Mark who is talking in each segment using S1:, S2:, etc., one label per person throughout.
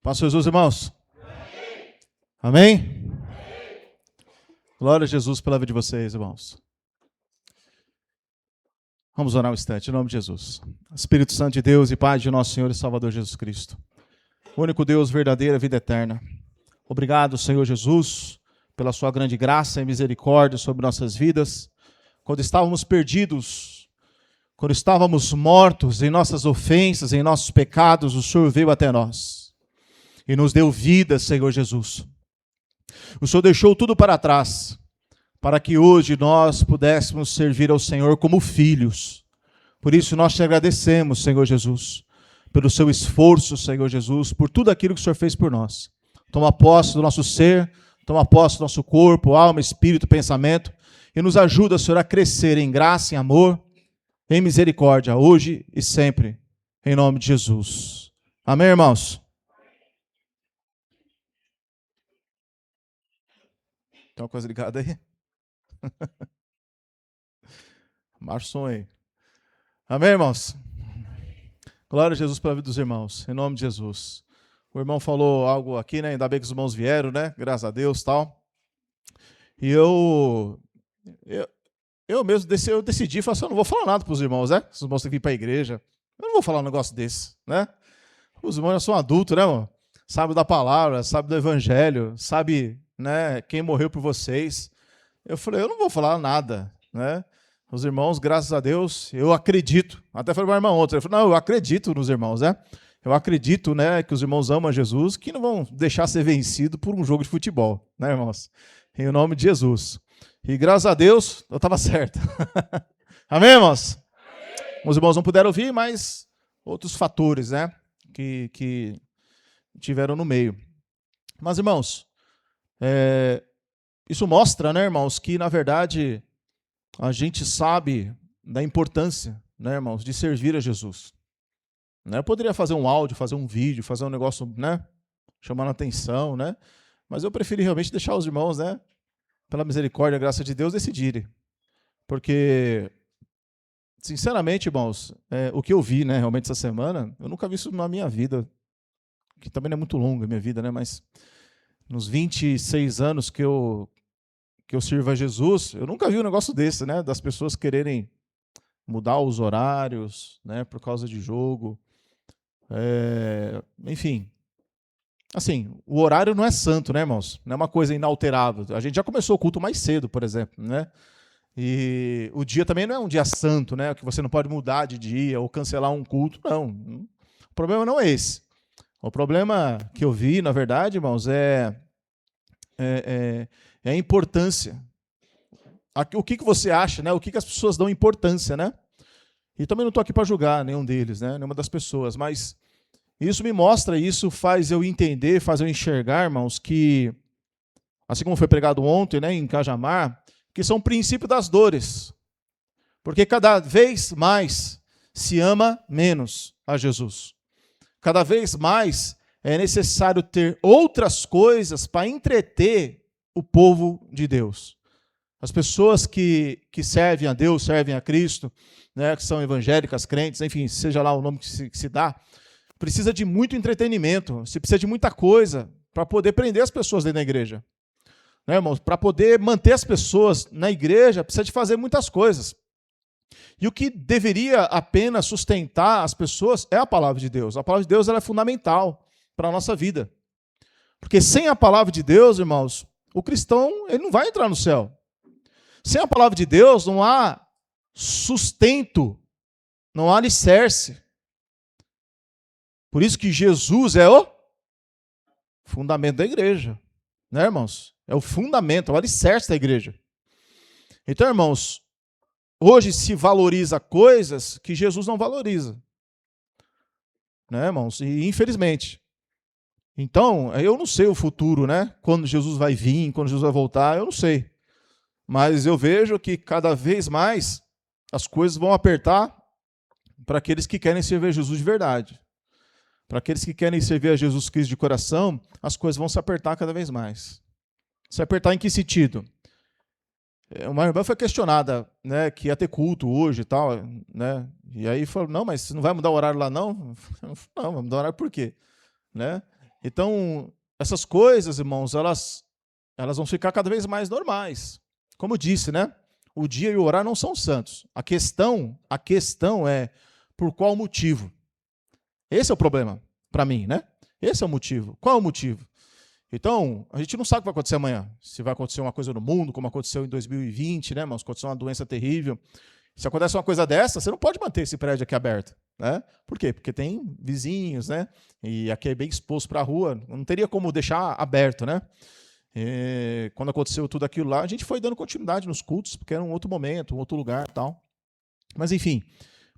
S1: Paz, Jesus, irmãos. Amém? Glória a Jesus pela vida de vocês, irmãos. Vamos orar um instante, em nome de Jesus. Espírito Santo de Deus e Pai de nosso Senhor e Salvador Jesus Cristo. O único Deus, verdadeira vida eterna. Obrigado, Senhor Jesus, pela sua grande graça e misericórdia sobre nossas vidas. Quando estávamos perdidos, quando estávamos mortos em nossas ofensas, em nossos pecados, o Senhor veio até nós e nos deu vida, Senhor Jesus. O Senhor deixou tudo para trás, para que hoje nós pudéssemos servir ao Senhor como filhos. Por isso nós te agradecemos, Senhor Jesus, pelo seu esforço, Senhor Jesus, por tudo aquilo que o Senhor fez por nós. Toma posse do nosso ser, toma posse do nosso corpo, alma, espírito, pensamento, e nos ajuda, Senhor, a crescer em graça, em amor, em misericórdia, hoje e sempre, em nome de Jesus. Amém, irmãos? Tem uma coisa ligada aí? Marcha o som aí. Amém, irmãos? Glória a Jesus pela vida dos irmãos, em nome de Jesus. O irmão falou algo aqui, né? Ainda bem que os irmãos vieram, né? Graças a Deus, tal. E eu mesmo decidi, falei assim, eu não vou falar nada para os irmãos, né? Os irmãos têm que vir para a igreja. Eu não vou falar um negócio desse, né? Os irmãos já são adultos, né, irmão? Sabe da palavra, sabe do evangelho, sabe, né, quem morreu por vocês. Eu falei, eu não vou falar nada, né? Os irmãos, graças a Deus, eu acredito. Até falei para o irmão ontem, eu falei, não, eu acredito nos irmãos, né? Eu acredito, né, que os irmãos amam a Jesus, que não vão deixar ser vencido por um jogo de futebol, né, irmãos? Em nome de Jesus. E graças a Deus, eu estava certo. Amém, irmãos? Amém. Os irmãos não puderam ouvir, mas outros fatores, né, que tiveram no meio. Mas, irmãos, isso mostra, né, irmãos, que, na verdade, a gente sabe da importância, né, irmãos, de servir a Jesus. Né? Eu poderia fazer um áudio, fazer um vídeo, fazer um negócio, né, chamando a atenção, né, mas eu preferi realmente deixar os irmãos, né, pela misericórdia e graça de Deus, decidirem. Porque, sinceramente, irmãos, o que eu vi, né, realmente essa semana, eu nunca vi isso na minha vida, que também não é muito longa a minha vida, né, mas nos 26 anos que eu sirvo a Jesus, eu nunca vi um negócio desse, né, das pessoas quererem mudar os horários, né, por causa de jogo. Enfim, assim, o horário não é santo, né, irmãos? Não é uma coisa inalterável. A gente já começou o culto mais cedo, por exemplo, né? E o dia também não é um dia santo, né, que você não pode mudar de dia ou cancelar um culto, não. O problema não é esse. O problema que eu vi, na verdade, irmãos, é a importância. O que você acha, né? O que as pessoas dão importância, né? E também não estou aqui para julgar nenhum deles, né? Nenhuma das pessoas, mas isso me mostra, isso faz eu entender, faz eu enxergar, irmãos, que, assim como foi pregado ontem, né, em Cajamar, que são princípios das dores. Porque cada vez mais se ama menos a Jesus. Cada vez mais é necessário ter outras coisas para entreter o povo de Deus. As pessoas que servem a Deus, servem a Cristo, né, que são evangélicas, crentes, enfim, seja lá o nome que se dá, precisa de muito entretenimento, você precisa de muita coisa para poder prender as pessoas dentro da igreja. Né, irmãos? Para poder manter as pessoas na igreja, precisa de fazer muitas coisas. E o que deveria apenas sustentar as pessoas é a palavra de Deus. A palavra de Deus ela é fundamental para a nossa vida. Porque sem a palavra de Deus, irmãos, o cristão ele não vai entrar no céu. Sem a palavra de Deus não há sustento, não há alicerce. Por isso que Jesus é o fundamento da igreja. Né, irmãos? É o fundamento, é o alicerce da igreja. Então, irmãos, hoje se valoriza coisas que Jesus não valoriza. Né, irmãos? E infelizmente. Então, eu não sei o futuro, né? Quando Jesus vai vir, quando Jesus vai voltar, eu não sei. Mas eu vejo que cada vez mais as coisas vão apertar para aqueles que querem servir a Jesus de verdade. Para aqueles que querem servir a Jesus Cristo de coração, as coisas vão se apertar cada vez mais. Se apertar em que sentido? Uma irmã foi questionada, né, que ia ter culto hoje e tal, né? E aí falou, não, mas não vai mudar o horário lá não? Não, vai mudar o horário por quê? Né? Então, essas coisas, irmãos, elas vão ficar cada vez mais normais. Como eu disse, né? O dia e o horário não são santos. A questão é por qual motivo. Esse é o problema para mim, né? Esse é o motivo. Qual é o motivo? Então, a gente não sabe o que vai acontecer amanhã. Se vai acontecer uma coisa no mundo, como aconteceu em 2020, né, irmãos? Aconteceu uma doença terrível. Se acontece uma coisa dessa, você não pode manter esse prédio aqui aberto, né? Por quê? Porque tem vizinhos, né? E aqui é bem exposto para a rua. Não teria como deixar aberto, né? E quando aconteceu tudo aquilo lá, a gente foi dando continuidade nos cultos, porque era um outro momento, um outro lugar e tal. Mas, enfim.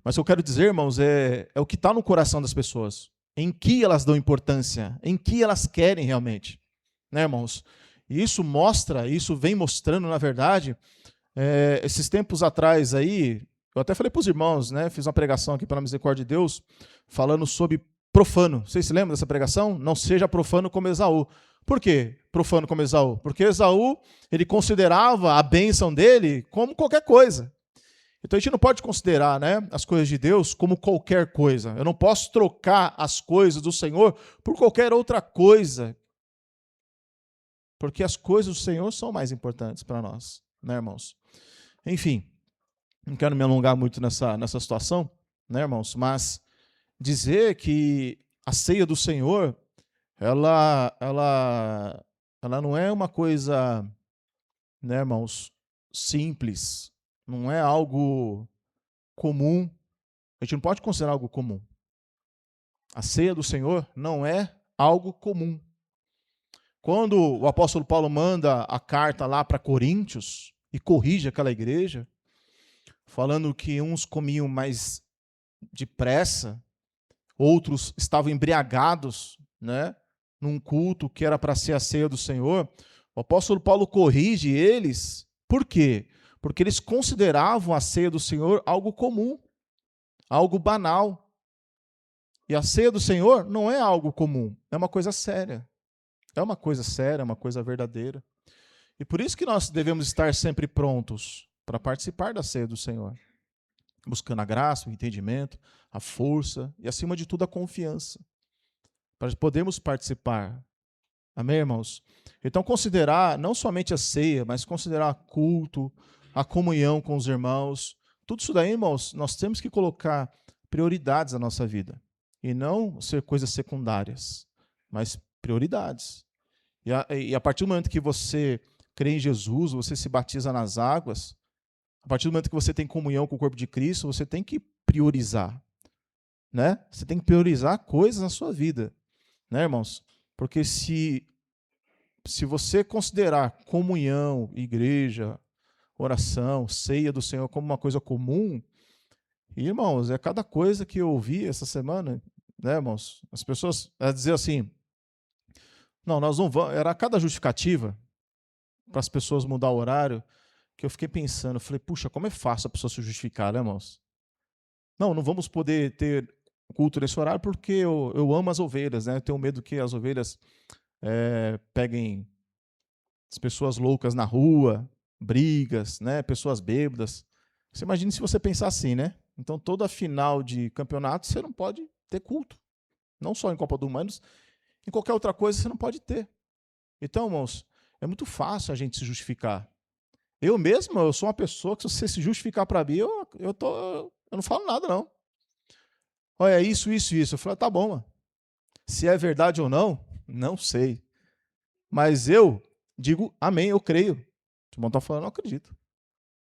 S1: Mas o que eu quero dizer, irmãos, é o que está no coração das pessoas. Em que elas dão importância, em que elas querem realmente. Né, irmãos? E isso vem mostrando, na verdade, esses tempos atrás aí, eu até falei para os irmãos, né? Fiz uma pregação aqui pela misericórdia de Deus, falando sobre profano. Vocês se lembram dessa pregação? Não seja profano como Esaú. Por quê profano como Esaú? Porque Esaú, ele considerava a bênção dele como qualquer coisa. Então a gente não pode considerar, né, as coisas de Deus como qualquer coisa. Eu não posso trocar as coisas do Senhor por qualquer outra coisa. Porque as coisas do Senhor são mais importantes para nós, né, irmãos? Enfim, não quero me alongar muito nessa situação, né, irmãos? Mas dizer que a ceia do Senhor, ela não é uma coisa, né, irmãos, simples. Não é algo comum. A gente não pode considerar algo comum. A ceia do Senhor não é algo comum. Quando o apóstolo Paulo manda a carta lá para Coríntios e corrige aquela igreja, falando que uns comiam mais depressa, outros estavam embriagados, né, num culto que era para ser a ceia do Senhor, o apóstolo Paulo corrige eles. Por quê? Porque eles consideravam a ceia do Senhor algo comum, algo banal. E a ceia do Senhor não é algo comum, é uma coisa séria. É uma coisa séria, é uma coisa verdadeira. E por isso que nós devemos estar sempre prontos para participar da ceia do Senhor, buscando a graça, o entendimento, a força e, acima de tudo, a confiança, para podermos participar. Amém, irmãos? Então, considerar não somente a ceia, mas considerar culto, a comunhão com os irmãos, tudo isso daí, irmãos, nós temos que colocar prioridades na nossa vida. E não ser coisas secundárias, mas prioridades. E a partir do momento que você crê em Jesus, você se batiza nas águas, a partir do momento que você tem comunhão com o corpo de Cristo, você tem que priorizar. Né? Você tem que priorizar coisas na sua vida. Né, irmãos? Porque se você considerar comunhão, igreja, oração, ceia do Senhor como uma coisa comum, irmãos, é cada coisa que eu ouvi essa semana, né, irmãos? As pessoas dizer assim, não, nós não vamos, era cada justificativa para as pessoas mudar o horário, que eu fiquei pensando, eu falei, puxa, como é fácil a pessoa se justificar, né, irmãos? Não vamos poder ter culto nesse horário porque eu amo as ovelhas, né? Eu tenho medo que as ovelhas peguem as pessoas loucas na rua, brigas, né? Pessoas bêbadas. Você imagina se você pensar assim, né? Então, toda final de campeonato, você não pode ter culto. Não só em Copa do Mundo, em qualquer outra coisa você não pode ter. Então, irmãos, é muito fácil a gente se justificar. Eu mesmo, eu sou uma pessoa que, se você se justificar para mim, eu não falo nada, não. Olha, isso. Eu falo, tá bom, mano. Se é verdade ou não, não sei. Mas eu digo, amém, eu creio. O irmão está falando, eu acredito.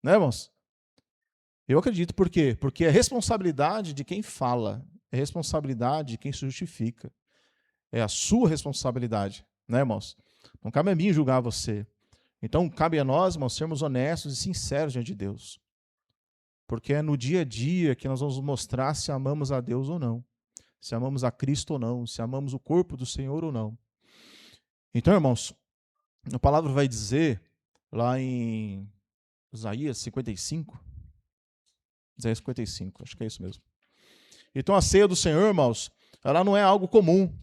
S1: Né, irmãos? Eu acredito, por quê? Porque é responsabilidade de quem fala, é responsabilidade de quem se justifica. É a sua responsabilidade, né, irmãos? Não cabe a mim julgar você. Então, cabe a nós, irmãos, sermos honestos e sinceros diante de Deus. Porque é no dia a dia que nós vamos mostrar se amamos a Deus ou não, se amamos a Cristo ou não, se amamos o corpo do Senhor ou não. Então, irmãos, a palavra vai dizer, lá em Isaías 55, acho que é isso mesmo. Então, a ceia do Senhor, irmãos, ela não é algo comum.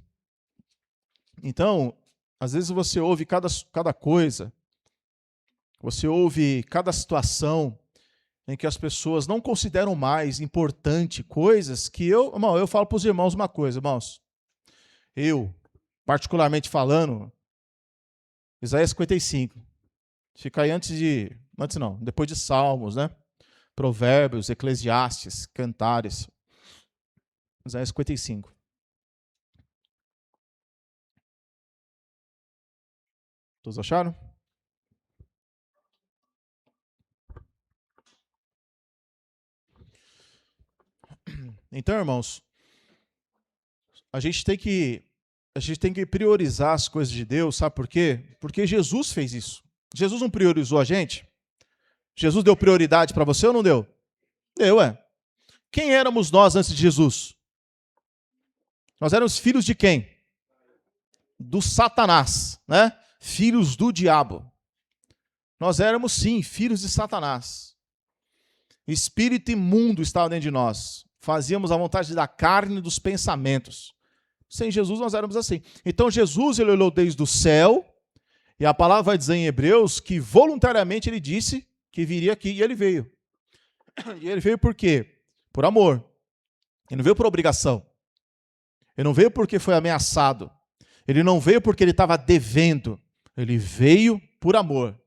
S1: Então, às vezes você ouve cada coisa, você ouve cada situação em que as pessoas não consideram mais importante coisas que eu falo para os irmãos uma coisa, irmãos. Eu particularmente falando, Isaías 55. Fica aí depois de Salmos, né? Provérbios, Eclesiastes, Cantares. Isaías 55. Todos acharam? Então, irmãos, a gente tem que priorizar as coisas de Deus, sabe por quê? Porque Jesus fez isso. Jesus não priorizou a gente? Jesus deu prioridade para você ou não deu? Deu, Quem éramos nós antes de Jesus? Nós éramos filhos de quem? Do Satanás, né? Filhos do diabo. Nós éramos, sim, filhos de Satanás. Espírito imundo estava dentro de nós. Fazíamos a vontade da carne e dos pensamentos. Sem Jesus nós éramos assim. Então Jesus, ele olhou desde o céu, e a palavra vai dizer em Hebreus que voluntariamente ele disse que viria aqui, e ele veio. E ele veio por quê? Por amor. Ele não veio por obrigação. Ele não veio porque foi ameaçado. Ele não veio porque ele estava devendo. Ele veio por amor.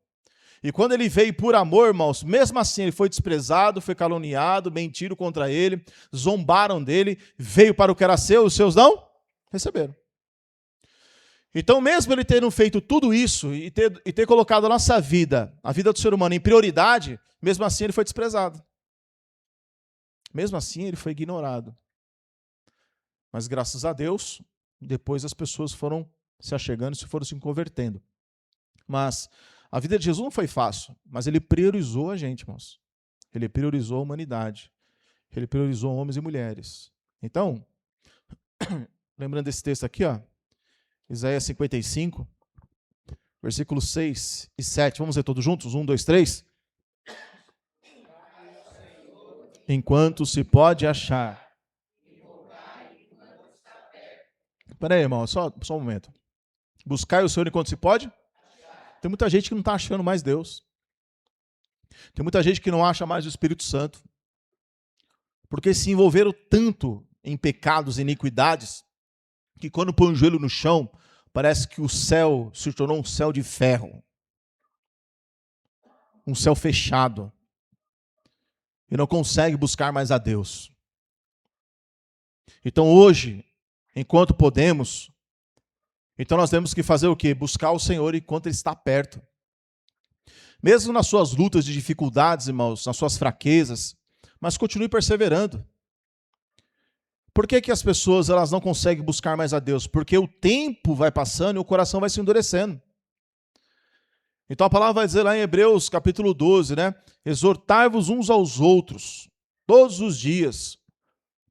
S1: E quando ele veio por amor, irmãos, mesmo assim ele foi desprezado, foi caluniado, mentiram contra ele, zombaram dele, veio para o que era seu, os seus não receberam. Então, mesmo ele tendo feito tudo isso e ter colocado a nossa vida, a vida do ser humano em prioridade, mesmo assim ele foi desprezado. Mesmo assim ele foi ignorado. Mas graças a Deus, depois as pessoas foram se achegando e foram se convertendo. Mas a vida de Jesus não foi fácil, mas ele priorizou a gente, irmãos. Ele priorizou a humanidade. Ele priorizou homens e mulheres. Então, lembrando desse texto aqui, Isaías 55, versículos 6 e 7. Vamos ler todos juntos? 1, 2, 3. Enquanto se pode achar. Espera aí, irmão, só um momento. Buscar o Senhor enquanto se pode? Tem muita gente que não está achando mais Deus. Tem muita gente que não acha mais o Espírito Santo. Porque se envolveram tanto em pecados e iniquidades, que quando põe o joelho no chão, parece que o céu se tornou um céu de ferro. Um céu fechado. E não consegue buscar mais a Deus. Então hoje, enquanto podemos, então nós temos que fazer o quê? Buscar o Senhor enquanto Ele está perto. Mesmo nas suas lutas de dificuldades, irmãos, nas suas fraquezas, mas continue perseverando. Por que as pessoas elas não conseguem buscar mais a Deus? Porque o tempo vai passando e o coração vai se endurecendo. Então a palavra vai dizer lá em Hebreus capítulo 12, né? Exortai-vos uns aos outros, todos os dias.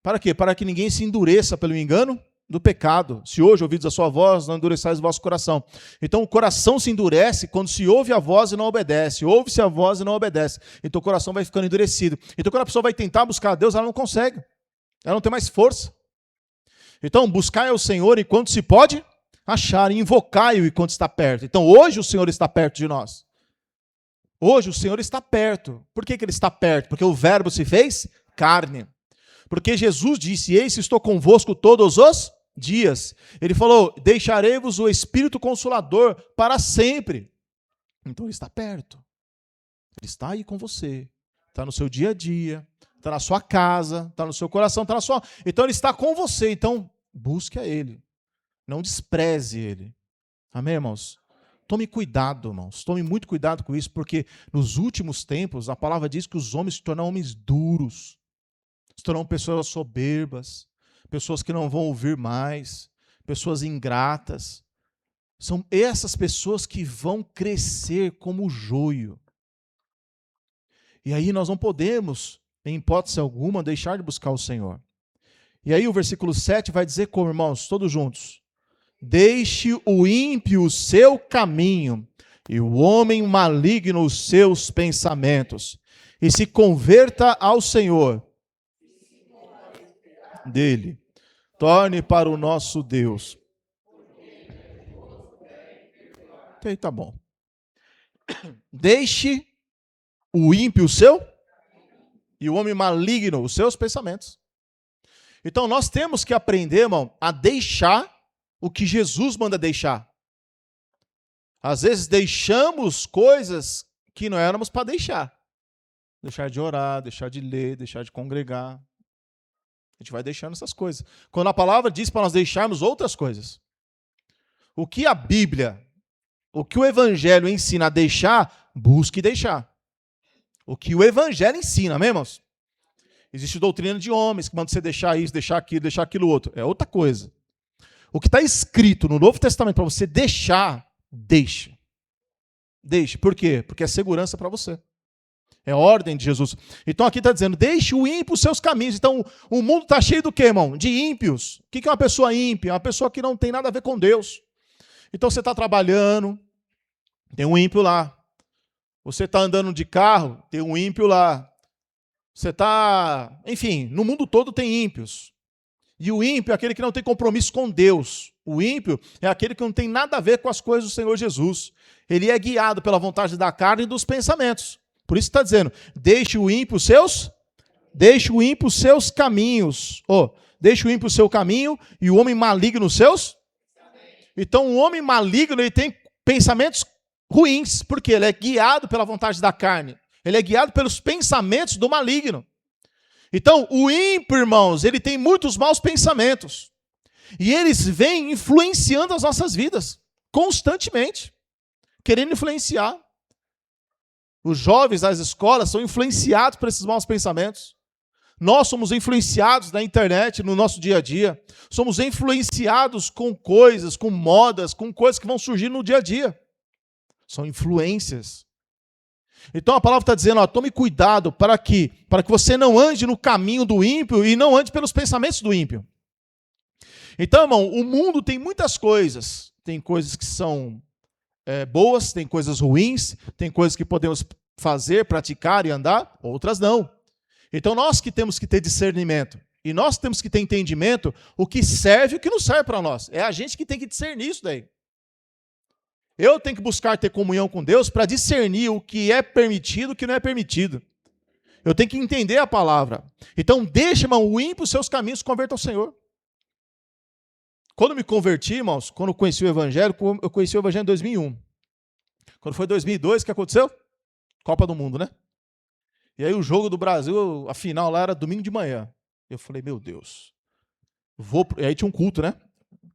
S1: Para quê? Para que ninguém se endureça pelo engano do pecado. Se hoje ouvides a sua voz, não endureçais o vosso coração. Então o coração se endurece quando se ouve a voz e não obedece. Ouve-se a voz e não obedece. Então o coração vai ficando endurecido. Então quando a pessoa vai tentar buscar a Deus, ela não consegue. Ela não tem mais força. Então buscai ao Senhor enquanto se pode achar, e invocai-o enquanto está perto. Então hoje o Senhor está perto de nós. Hoje o Senhor está perto. Por que Ele está perto? Porque o verbo se fez carne. Porque Jesus disse, eis, estou convosco todos os dias. Ele falou, deixarei-vos o Espírito Consolador para sempre. Então Ele está perto. Ele está aí com você. Está no seu dia a dia. Está na sua casa. Está no seu coração. Está na sua... Então Ele está com você. Então busque a Ele. Não despreze Ele. Amém, irmãos? Tome cuidado, irmãos. Tome muito cuidado com isso, porque nos últimos tempos, a palavra diz que os homens se tornam homens duros. Se tornam pessoas soberbas. Pessoas que não vão ouvir mais. Pessoas ingratas. São essas pessoas que vão crescer como joio. E aí nós não podemos, em hipótese alguma, deixar de buscar o Senhor. E aí o versículo 7 vai dizer como, irmãos? Todos juntos. Deixe o ímpio o seu caminho, e o homem maligno os seus pensamentos, e se converta ao Senhor dele. Torne para o nosso Deus. Ok, tá bom. Deixe o ímpio o seu, e o homem maligno os seus pensamentos. Então nós temos que aprender, irmão, a deixar o que Jesus manda deixar. Às vezes deixamos coisas que não éramos para deixar. Deixar de orar, deixar de ler, deixar de congregar. A gente vai deixando essas coisas. Quando a palavra diz para nós deixarmos outras coisas. O que a Bíblia, o que o Evangelho ensina a deixar, busque deixar. O que o Evangelho ensina, amém, irmãos? Existe doutrina de homens que mandam você deixar isso, deixar aquilo outro. É outra coisa. O que está escrito no Novo Testamento para você deixar, deixe. Deixe. Por quê? Porque é segurança para você. É ordem de Jesus. Então aqui está dizendo, deixe o ímpio os seus caminhos. Então o mundo está cheio do quê, irmão? De ímpios. O que é uma pessoa ímpia? Uma pessoa que não tem nada a ver com Deus. Então você está trabalhando, tem um ímpio lá. Você está andando de carro, tem um ímpio lá. Você está... Enfim, no mundo todo tem ímpios. E o ímpio é aquele que não tem compromisso com Deus. O ímpio é aquele que não tem nada a ver com as coisas do Senhor Jesus. Ele é guiado pela vontade da carne e dos pensamentos. Por isso está dizendo, deixe o ímpio os seus caminhos. Deixe o ímpio o seu caminho e o homem maligno os seus. Então o homem maligno ele tem pensamentos ruins, porque ele é guiado pela vontade da carne. Ele é guiado pelos pensamentos do maligno. Então, o ímpio, irmãos, ele tem muitos maus pensamentos. E eles vêm influenciando as nossas vidas, constantemente, querendo influenciar. Os jovens das escolas são influenciados por esses maus pensamentos. Nós somos influenciados na internet, no nosso dia a dia. Somos influenciados com coisas, com modas, com coisas que vão surgir no dia a dia. São influências. Então a palavra está dizendo, tome cuidado para que você não ande no caminho do ímpio e não ande pelos pensamentos do ímpio. Então, irmão, o mundo tem muitas coisas. Tem coisas que são boas, tem coisas ruins, tem coisas que podemos fazer, praticar e andar, outras não. Então nós que temos que ter discernimento e nós temos que ter entendimento o que serve e o que não serve para nós. É a gente que tem que discernir isso daí. Eu tenho que buscar ter comunhão com Deus para discernir o que é permitido e o que não é permitido. Eu tenho que entender a palavra. Então deixa, irmão, o ímpio os seus caminhos, converta ao Senhor. Quando eu me converti, irmãos, quando eu conheci o Evangelho, eu conheci o Evangelho em 2001. Quando foi 2002, o que aconteceu? Copa do Mundo, né? E aí o jogo do Brasil, a final lá era domingo de manhã. Eu falei, meu Deus. E aí tinha um culto, né?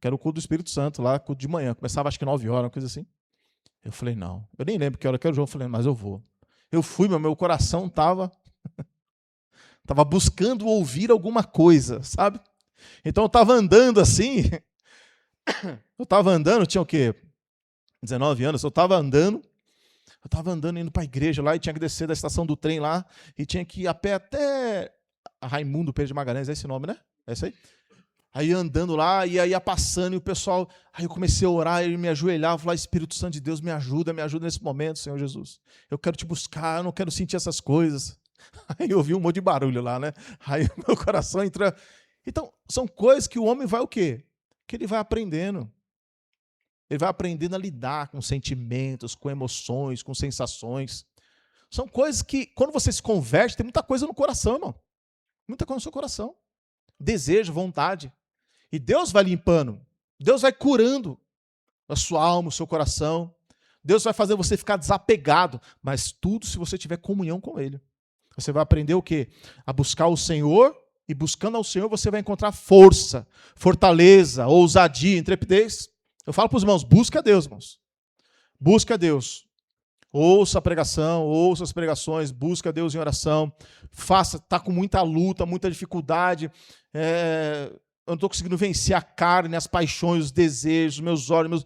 S1: Que era o culto do Espírito Santo lá, culto de manhã. Começava acho que 9 horas, uma coisa assim. Eu falei, não. Eu nem lembro que hora que era o jogo. Eu falei, mas eu vou. Eu fui, meu coração estava buscando ouvir alguma coisa, sabe? Então eu estava andando assim. Tinha o quê? 19 anos. Eu estava andando indo para a igreja lá e tinha que descer da estação do trem lá e tinha que ir a pé até Raimundo Pedro de Magalhães, é esse nome, né? É esse aí? Aí andando lá, e aí ia passando, e o pessoal... Aí eu comecei a orar, e me ajoelhava, falar, Espírito Santo de Deus, me ajuda nesse momento, Senhor Jesus. Eu quero te buscar, eu não quero sentir essas coisas. Aí eu ouvi um monte de barulho lá, né? Aí meu coração entra... Então, são coisas que o homem vai o quê? Que ele vai aprendendo. Ele vai aprendendo a lidar com sentimentos, com emoções, com sensações. São coisas que, quando você se converte, tem muita coisa no coração, irmão. Muita coisa no seu coração. Desejo, vontade. E Deus vai limpando. Deus vai curando a sua alma, o seu coração. Deus vai fazer você ficar desapegado. Mas tudo se você tiver comunhão com Ele. Você vai aprender o quê? A buscar o Senhor. E buscando ao Senhor você vai encontrar força, fortaleza, ousadia, intrepidez. Eu falo para os irmãos, busca a Deus, irmãos. Busca a Deus. Ouça a pregação, ouça as pregações, busca a Deus em oração. Está com muita luta, muita dificuldade. Eu não estou conseguindo vencer a carne, as paixões, os desejos, meus olhos.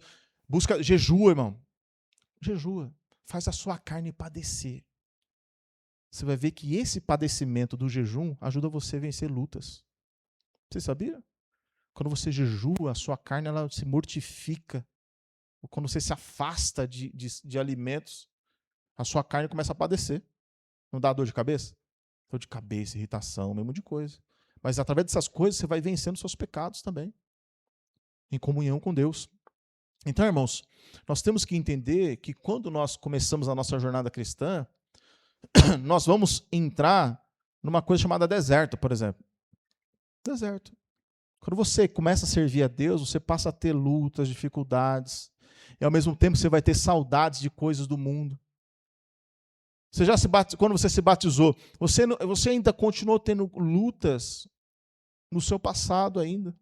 S1: Busca, jejua, irmão. Jejua. Faz a sua carne padecer. Você vai ver que esse padecimento do jejum ajuda você a vencer lutas. Você sabia? Quando você jejua, a sua carne ela se mortifica. Ou quando você se afasta de alimentos, a sua carne começa a padecer. Não dá dor de cabeça? Dor de cabeça, irritação, mesmo de coisa. Mas através dessas coisas você vai vencendo seus pecados também. Em comunhão com Deus. Então, irmãos, nós temos que entender que quando nós começamos a nossa jornada cristã, nós vamos entrar numa coisa chamada deserto, por exemplo. Deserto. Quando você começa a servir a Deus, você passa a ter lutas, dificuldades, e ao mesmo tempo você vai ter saudades de coisas do mundo. Quando você se batizou, você ainda continuou tendo lutas no seu passado ainda,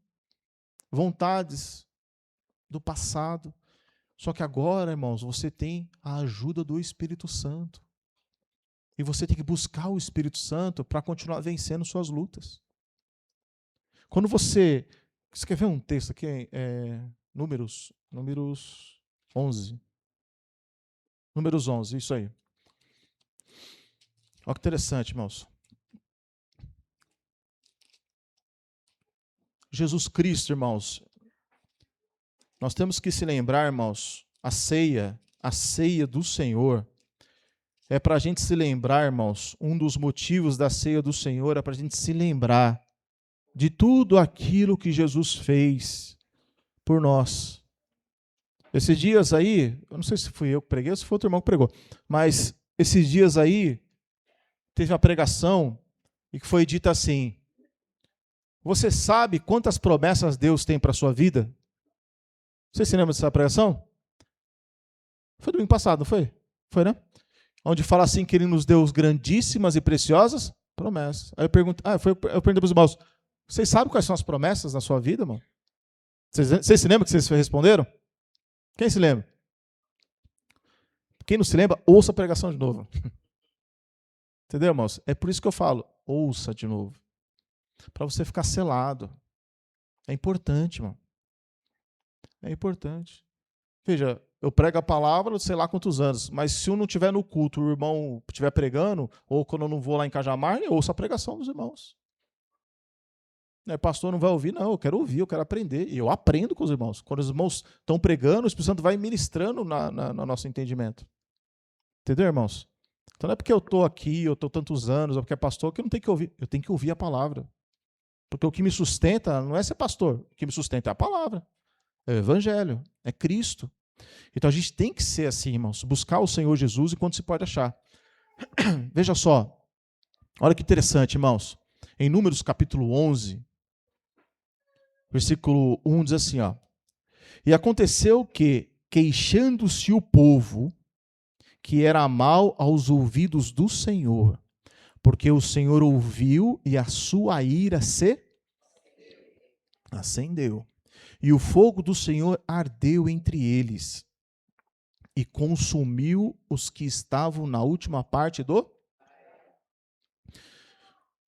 S1: vontades do passado. Só que agora, irmãos, você tem a ajuda do Espírito Santo. E você tem que buscar o Espírito Santo para continuar vencendo suas lutas. Quando você quer ver um texto aqui? Números 11. Números 11, isso aí. Olha que interessante, irmãos. Jesus Cristo, irmãos. Nós temos que se lembrar, irmãos, a ceia do Senhor. É para a gente se lembrar, irmãos, um dos motivos da ceia do Senhor é para a gente se lembrar de tudo aquilo que Jesus fez por nós. Esses dias aí, eu não sei se fui eu que preguei ou se foi outro irmão que pregou, mas esses dias aí, teve uma pregação e que foi dita assim: você sabe quantas promessas Deus tem para a sua vida? Você se lembra dessa pregação? Foi domingo passado, não foi? Foi, né? Onde fala assim que Ele nos deu grandíssimas e preciosas promessas. Aí eu perguntei para os irmãos: vocês sabem quais são as promessas na sua vida, irmão? Vocês se lembram que vocês responderam? Quem se lembra? Quem não se lembra, ouça a pregação de novo. Entendeu, irmãos? É por isso que eu falo, ouça de novo. Para você ficar selado. É importante, irmão. É importante. Veja, eu prego a palavra, sei lá quantos anos, mas se eu não estiver no culto, o irmão estiver pregando, ou quando eu não vou lá em Cajamar, eu ouço a pregação dos irmãos. Pastor não vai ouvir, não, eu quero ouvir, eu quero aprender. E eu aprendo com os irmãos. Quando os irmãos estão pregando, o Espírito Santo vai ministrando no nosso entendimento. Entendeu, irmãos? Então não é porque eu estou aqui, eu estou tantos anos, ou porque é pastor, que eu não tenho que ouvir. Eu tenho que ouvir a palavra. Porque o que me sustenta não é ser pastor. O que me sustenta é a palavra. É o evangelho. É Cristo. Então a gente tem que ser assim, irmãos. Buscar o Senhor Jesus enquanto se pode achar. Veja só. Olha que interessante, irmãos. Em Números capítulo 11, versículo 1 diz assim, ó: e aconteceu que, queixando-se o povo, que era mal aos ouvidos do Senhor, porque o Senhor ouviu e a sua ira se acendeu. E o fogo do Senhor ardeu entre eles e consumiu os que estavam na última parte do... O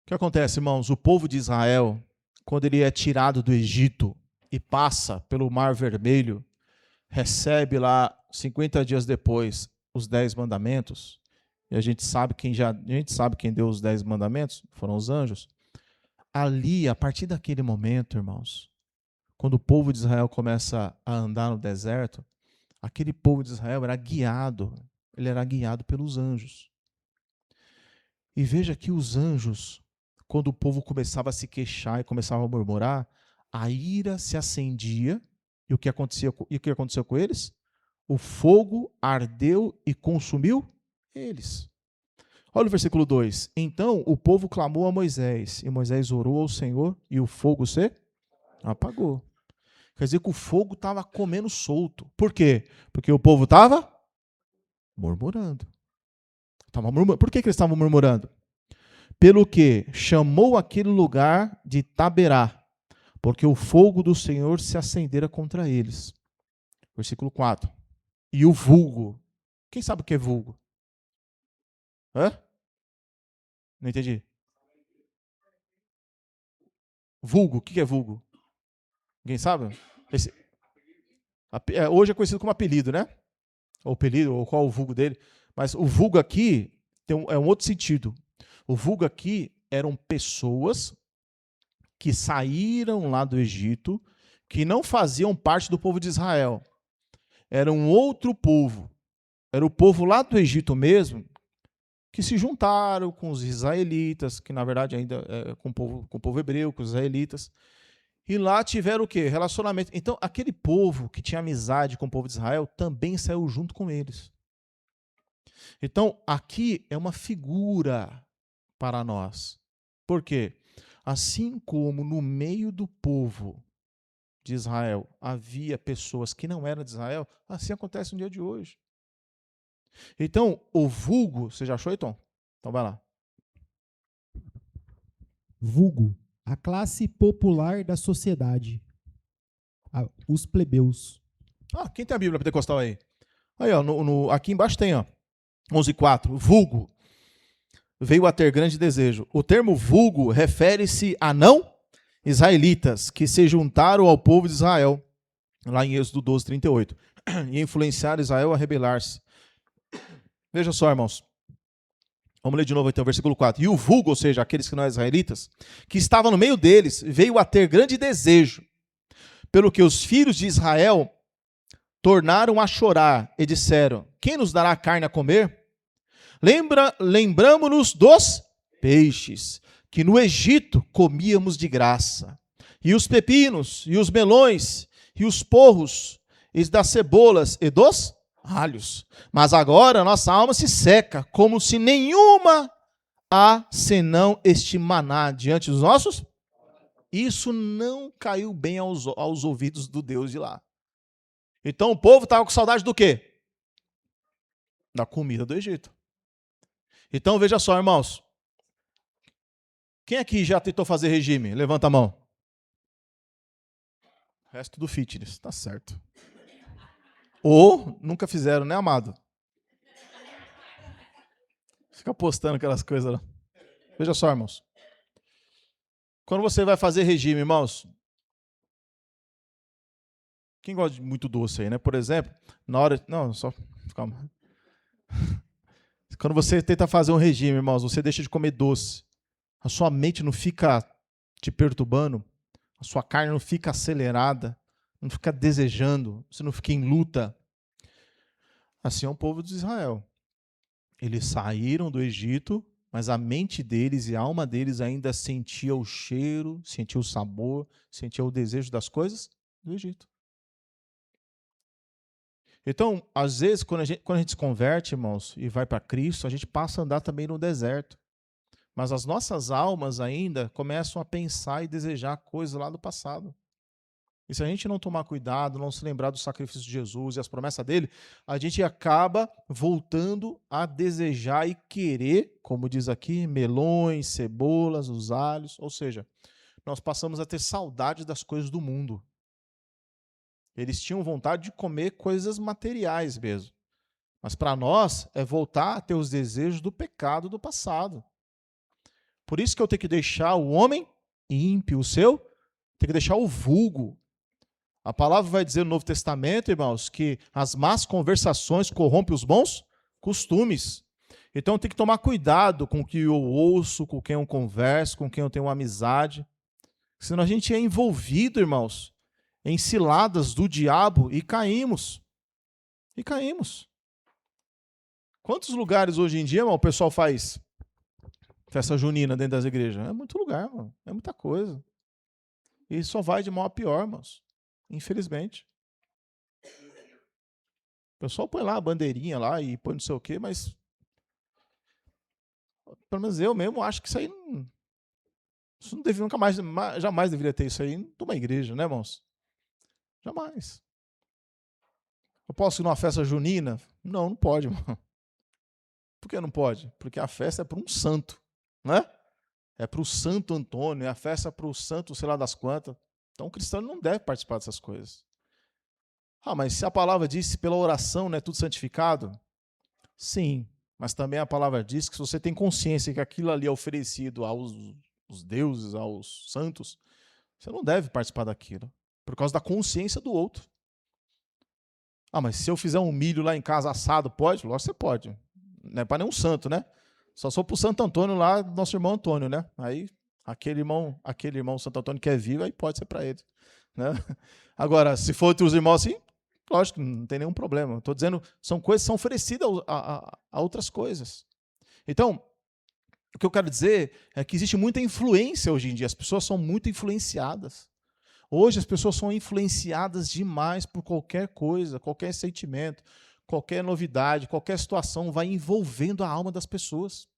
S1: que acontece, irmãos? O povo de Israel, quando ele é tirado do Egito e passa pelo Mar Vermelho, recebe lá, 50 dias depois, os 10 mandamentos, e a gente sabe quem deu os 10 mandamentos, foram os anjos. Ali, a partir daquele momento, irmãos, quando o povo de Israel começa a andar no deserto, aquele povo de Israel era guiado pelos anjos. E veja que os anjos, quando o povo começava a se queixar e começava a murmurar, a ira se acendia, e o que aconteceu com eles? O fogo ardeu e consumiu eles. Olha o versículo 2. Então o povo clamou a Moisés, e Moisés orou ao Senhor, e o fogo se apagou. Quer dizer que o fogo estava comendo solto. Por quê? Porque o povo estava murmurando. Por que eles estavam murmurando? Pelo que chamou aquele lugar de Taberá, porque o fogo do Senhor se acendera contra eles. Versículo 4. E o vulgo. Quem sabe o que é vulgo? Hã? Não entendi. Vulgo, o que é vulgo? Ninguém sabe? Hoje é conhecido como apelido, né? Ou apelido, ou qual o vulgo dele. Mas o vulgo aqui é um outro sentido. O vulgo aqui eram pessoas que saíram lá do Egito, que não faziam parte do povo de Israel. Era um outro povo. Era o povo lá do Egito mesmo, que se juntaram com os israelitas, que na verdade ainda é com o povo hebreu, com os israelitas. E lá tiveram o quê? Relacionamento. Então, aquele povo que tinha amizade com o povo de Israel também saiu junto com eles. Então, aqui é uma figura para nós. Por quê? Assim como no meio do povo de Israel havia pessoas que não eram de Israel, assim acontece no dia de hoje. Então, o vulgo, você já achou, Tom? Então vai lá.
S2: Vulgo, a classe popular da sociedade. Os plebeus.
S1: Quem tem a Bíblia pentecostal aí? Aí, ó, aqui embaixo tem, ó, 11:4. Vulgo veio a ter grande desejo. O termo vulgo refere-se a não israelitas que se juntaram ao povo de Israel, lá em Êxodo 12:38, e influenciaram Israel a rebelar-se. Veja só, irmãos. Vamos ler de novo então o versículo 4. E o vulgo, ou seja, aqueles que não eram israelitas, que estavam no meio deles, veio a ter grande desejo, pelo que os filhos de Israel tornaram a chorar e disseram: quem nos dará carne a comer? Lembramo-nos dos peixes, que no Egito comíamos de graça, e os pepinos, e os melões, e os porros, e das cebolas, e dos alhos. Mas agora nossa alma se seca, como se nenhuma há senão este maná diante dos nossos. Isso não caiu bem aos ouvidos do Deus de lá. Então o povo estava com saudade do quê? Da comida do Egito. Então veja só, irmãos. Quem aqui já tentou fazer regime? Levanta a mão. Resto do fitness, tá certo. Ou nunca fizeram, né, amado? Fica postando aquelas coisas lá. Veja só, irmãos. Quando você vai fazer regime, irmãos, quem gosta de muito doce aí, né? Por exemplo, na hora... Não, só... Calma. Quando você tenta fazer um regime, irmãos, você deixa de comer doce. A sua mente não fica te perturbando. A sua carne não fica acelerada. Não fica desejando. Você não fica em luta. Assim é o povo de Israel. Eles saíram do Egito, mas a mente deles e a alma deles ainda sentia o cheiro, sentia o sabor, sentia o desejo das coisas do Egito. Então, às vezes, quando a gente se converte, irmãos, e vai para Cristo, a gente passa a andar também no deserto. Mas as nossas almas ainda começam a pensar e desejar coisas lá do passado. E se a gente não tomar cuidado, não se lembrar do sacrifício de Jesus e as promessas dele, a gente acaba voltando a desejar e querer, como diz aqui, melões, cebolas, os alhos. Ou seja, nós passamos a ter saudade das coisas do mundo. Eles tinham vontade de comer coisas materiais mesmo. Mas para nós é voltar a ter os desejos do pecado do passado. Por isso que eu tenho que deixar o homem ímpio, o seu, tem que deixar o vulgo. A palavra vai dizer no Novo Testamento, irmãos, que as más conversações corrompem os bons costumes. Então tem que tomar cuidado com o que eu ouço, com quem eu converso, com quem eu tenho uma amizade. Senão a gente é envolvido, irmãos, em ciladas do diabo e caímos. E caímos. Quantos lugares hoje em dia, irmão, o pessoal faz festa junina dentro das igrejas? É muito lugar, irmão. É muita coisa. E só vai de mal a pior, irmãos. Infelizmente. O pessoal põe lá a bandeirinha lá e põe não sei o quê, mas pelo menos eu mesmo acho que isso aí não, isso não deve, nunca mais, jamais deveria ter isso aí numa igreja, né, irmãos? Jamais. Eu posso ir numa festa junina? Não, não pode, irmão. Por que não pode? Porque a festa é para um santo, né? É para o Santo Antônio, é a festa para o santo, sei lá das quantas. Então o cristão não deve participar dessas coisas. Mas se a palavra diz pela oração não é tudo santificado? Sim, mas também a palavra diz que se você tem consciência que aquilo ali é oferecido aos deuses, aos santos, você não deve participar daquilo, por causa da consciência do outro. Mas se eu fizer um milho lá em casa assado, pode? Lógico que você pode. Não é para nenhum santo, né? Só sou para o Santo Antônio lá, nosso irmão Antônio, né? Aí, aquele irmão Santo Antônio que é vivo, aí pode ser para ele, né? Agora, se for os irmãos assim, lógico, não tem nenhum problema. Estou dizendo, são coisas que são oferecidas a outras coisas. Então, o que eu quero dizer é que existe muita influência hoje em dia. As pessoas são muito influenciadas. Hoje as pessoas são influenciadas demais por qualquer coisa, qualquer sentimento, qualquer novidade, qualquer situação vai envolvendo a alma das pessoas.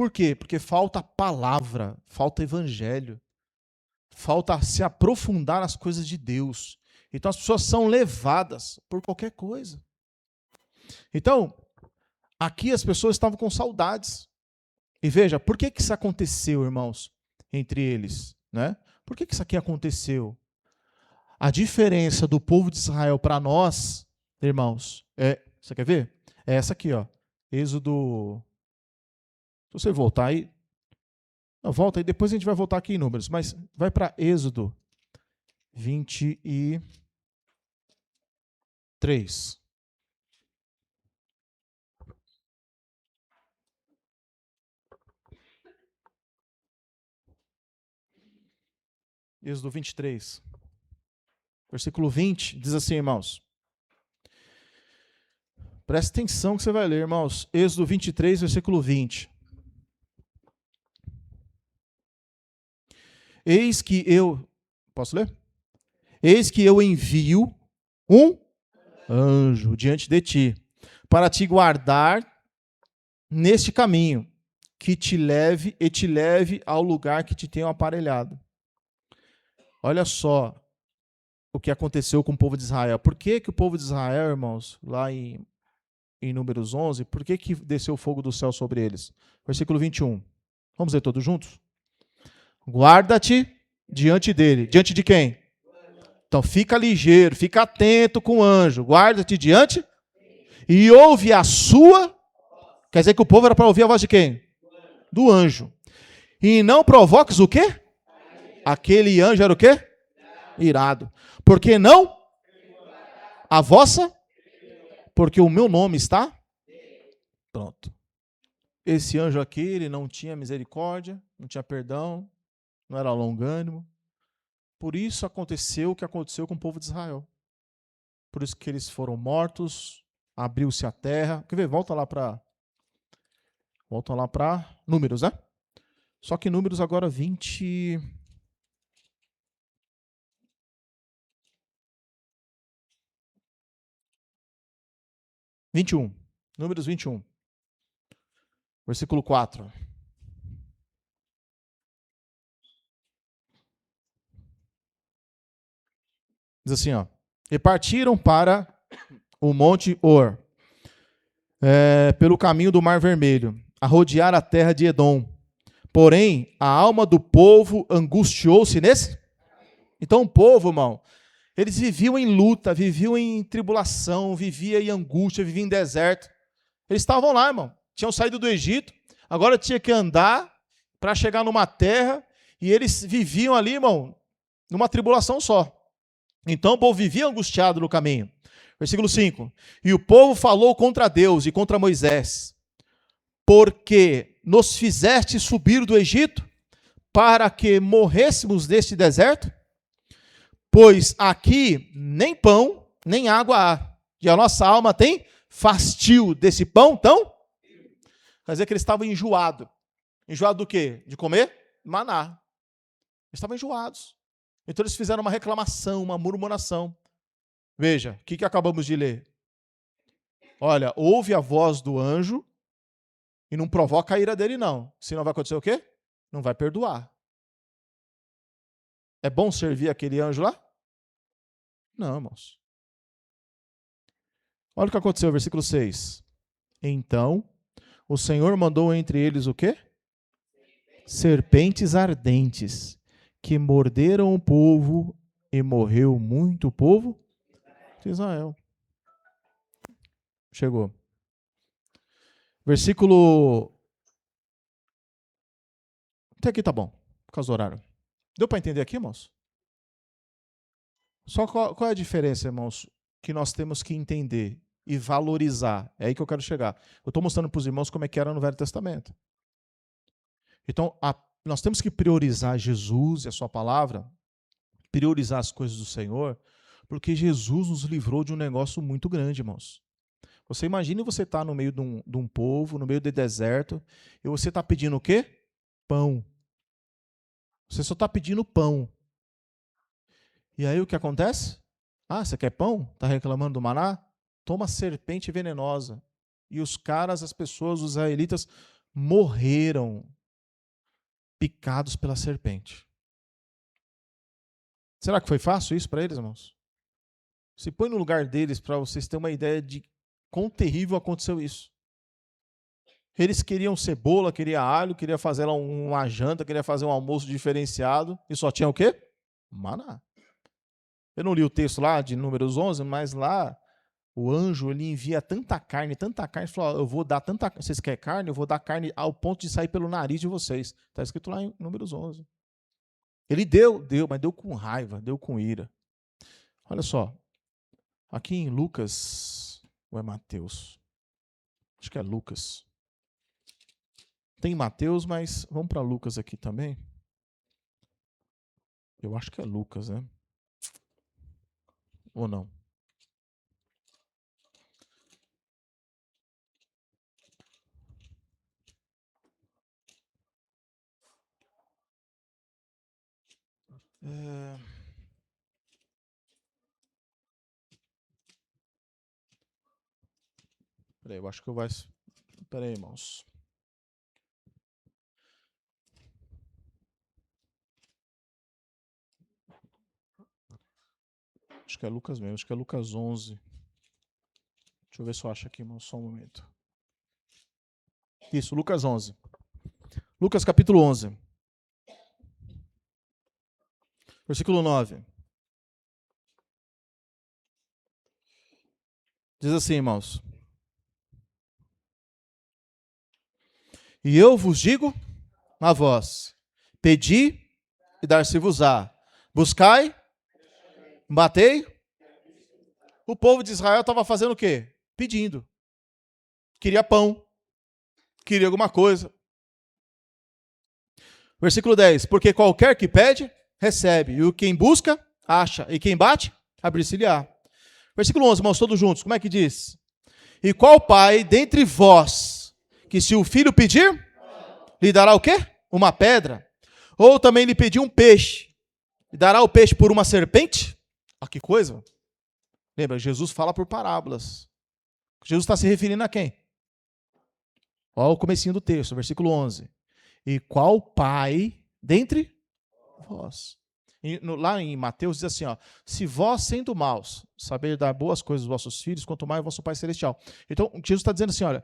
S1: Por quê? Porque falta palavra, falta evangelho, falta se aprofundar nas coisas de Deus. Então as pessoas são levadas por qualquer coisa. Então, aqui as pessoas estavam com saudades. E veja, por que isso aconteceu, irmãos, entre eles? Né? Por que isso aqui aconteceu? A diferença do povo de Israel para nós, irmãos, você quer ver? É essa aqui, ó. Êxodo. Se você voltar aí. Não, volta aí, depois a gente vai voltar aqui em Números, mas vai para Êxodo 23. Êxodo 23. Versículo 20, diz assim, irmãos. Presta atenção que você vai ler, irmãos. Êxodo 23, versículo 20. Eis que eu... Posso ler? Eis que eu envio um anjo diante de ti, para te guardar neste caminho, que te leve ao lugar que te tenho aparelhado. Olha só o que aconteceu com o povo de Israel. Por que o povo de Israel, irmãos, lá em Números 11, por que desceu o fogo do céu sobre eles? Versículo 21. Vamos ler todos juntos? Guarda-te diante dele. Diante de quem? Então fica ligeiro, fica atento com o anjo. Guarda-te diante e ouve a sua... Quer dizer que o povo era para ouvir a voz de quem? Do anjo. E não provoques o quê? Aquele anjo era o quê? Irado. Porque não? A vossa? Porque o meu nome está? Pronto. Esse anjo aqui, ele não tinha misericórdia, não tinha perdão, não era longânimo. Por isso aconteceu o que aconteceu com o povo de Israel. Por isso que eles foram mortos, abriu-se a terra. Quer ver? Volta lá para Números, né? Só que Números agora 21. Números 21. Versículo 4. Diz assim, ó. E partiram para o monte Or, pelo caminho do Mar Vermelho, a rodear a terra de Edom. Porém, a alma do povo angustiou-se nesse. Então o povo, irmão, eles viviam em luta, viviam em tribulação, viviam em angústia, viviam em deserto. Eles estavam lá, irmão. Tinham saído do Egito, agora tinha que andar para chegar numa terra, e eles viviam ali, irmão, numa tribulação só. Então o povo vivia angustiado no caminho. Versículo 5. E o povo falou contra Deus e contra Moisés, porque nos fizeste subir do Egito para que morrêssemos neste deserto? Pois aqui nem pão, nem água há, e a nossa alma tem fastio desse pão, então? Quer dizer que eles estavam enjoados. Enjoados do quê? De comer maná. Eles estavam enjoados. Então eles fizeram uma reclamação, uma murmuração. Veja, o que acabamos de ler? Olha, ouve a voz do anjo e não provoca a ira dele, não. Senão vai acontecer o quê? Não vai perdoar. É bom servir aquele anjo lá? Não, irmãos. Olha o que aconteceu, versículo 6. Então, o Senhor mandou entre eles o quê? Serpentes ardentes, que morderam o povo, e morreu muito povo de Israel. Chegou. Versículo... Até aqui tá bom, por causa do horário. Deu para entender aqui, irmãos? Só qual é a diferença, irmãos, que nós temos que entender e valorizar? É aí que eu quero chegar. Eu estou mostrando para os irmãos como é que era no Velho Testamento. Então, nós temos que priorizar Jesus e a sua palavra, priorizar as coisas do Senhor, porque Jesus nos livrou de um negócio muito grande, irmãos. Você imagine você estar no meio de um povo, no meio do deserto, e você está pedindo o quê? Pão. Você só está pedindo pão. E aí o que acontece? Ah, você quer pão? Está reclamando do maná? Toma serpente venenosa. E os caras, as pessoas, os israelitas, morreram picados pela serpente. Será que foi fácil isso para eles, irmãos? Se põe no lugar deles para vocês terem uma ideia de quão terrível aconteceu isso. Eles queriam cebola, queriam alho, queriam fazer lá uma janta, queriam fazer um almoço diferenciado e só tinha o quê? Maná. Eu não li o texto lá de Números 11, mas lá o anjo ele envia tanta carne, falou, eu vou dar tanta carne, vocês querem carne? Eu vou dar carne ao ponto de sair pelo nariz de vocês. Está escrito lá em Números 11. Ele deu, mas deu com raiva, deu com ira. Olha só, aqui em Lucas, ou é Mateus? Acho que é Lucas. Tem Mateus, mas vamos para Lucas aqui também. Eu acho que é Lucas, né? Ou não? Peraí, eu acho que eu vou... Peraí, irmãos. Acho que é Lucas mesmo, acho que é Lucas 11. Deixa eu ver se eu acho aqui, irmão, só um momento. Isso, Lucas 11. Lucas capítulo 11. Versículo 9. Diz assim, irmãos. E eu vos digo a vós, pedi e dar-se-vos-á. Buscai, batei. O povo de Israel estava fazendo o quê? Pedindo. Queria pão. Queria alguma coisa. Versículo 10. Porque qualquer que pede, recebe. E quem busca, acha. E quem bate, abre-se-lhe-á. Versículo 11, irmãos, todos juntos. Como é que diz? E qual pai dentre vós, que se o filho pedir, lhe dará o quê? Uma pedra. Ou também lhe pedir um peixe, lhe dará o peixe por uma serpente? Ah, que coisa. Lembra, Jesus fala por parábolas. Jesus está se referindo a quem? Olha o comecinho do texto, versículo 11. E qual pai dentre vós? Lá em Mateus diz assim, ó, se vós sendo maus, saber dar boas coisas aos vossos filhos, quanto mais o vosso Pai Celestial. Então, Jesus está dizendo assim, olha,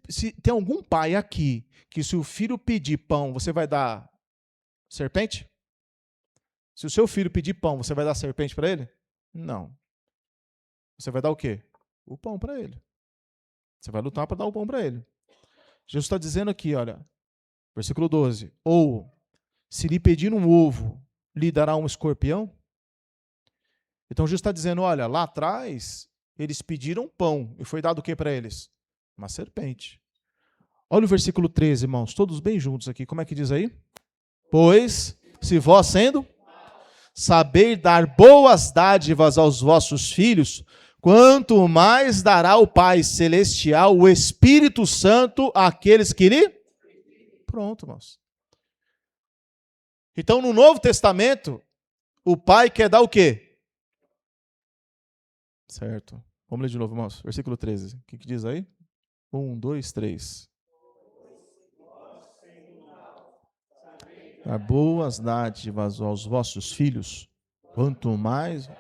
S1: se tem algum pai aqui, que se o filho pedir pão, você vai dar serpente? Se o seu filho pedir pão, você vai dar serpente para ele? Não. Você vai dar o quê? O pão para ele. Você vai lutar para dar o pão para ele. Jesus está dizendo aqui, olha, versículo 12, ou se lhe pedir um ovo, lhe dará um escorpião? Então Jesus está dizendo, olha, lá atrás eles pediram pão e foi dado o que para eles? Uma serpente. Olha o versículo 13, irmãos, todos bem juntos aqui, como é que diz aí? Pois, se vós sendo, saber dar boas dádivas aos vossos filhos, quanto mais dará o Pai Celestial, o Espírito Santo, àqueles que lhe... Pronto, irmãos. Então, no Novo Testamento, o Pai quer dar o quê? Certo. Vamos ler de novo, irmãos. Versículo 13. O que diz aí? 1, 2, 3. Dar boas dádivas aos vossos filhos, quanto mais...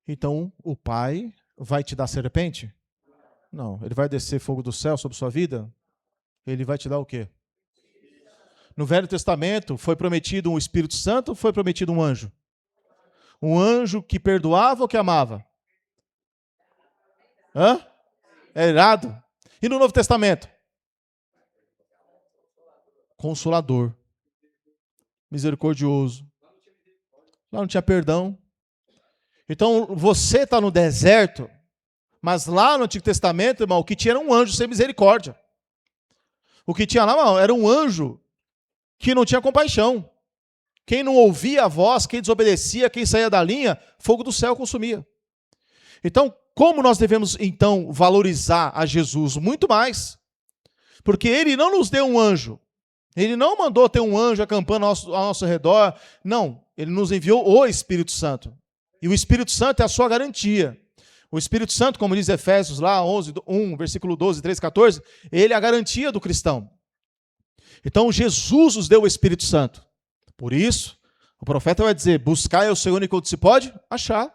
S1: Então, o Pai vai te dar serpente? Não. Ele vai descer fogo do céu sobre sua vida? Ele vai te dar o quê? No Velho Testamento, foi prometido um Espírito Santo ou foi prometido um anjo? Um anjo que perdoava ou que amava? Hã? É irado. E no Novo Testamento? Consolador. Misericordioso. Lá não tinha perdão. Então, você está no deserto, mas lá no Antigo Testamento, irmão, o que tinha era um anjo sem misericórdia. O que tinha lá, irmão, era um anjo que não tinha compaixão. Quem não ouvia a voz, quem desobedecia, quem saía da linha, fogo do céu consumia. Então, como nós devemos, então, valorizar a Jesus? Muito mais. Porque ele não nos deu um anjo. Ele não mandou ter um anjo acampando ao nosso redor. Não, ele nos enviou o Espírito Santo. E o Espírito Santo é a sua garantia. O Espírito Santo, como diz Efésios lá, 1, versículo 12, 13, 14, ele é a garantia do cristão. Então, Jesus nos deu o Espírito Santo. Por isso, o profeta vai dizer, buscai o Senhor enquanto se pode achar.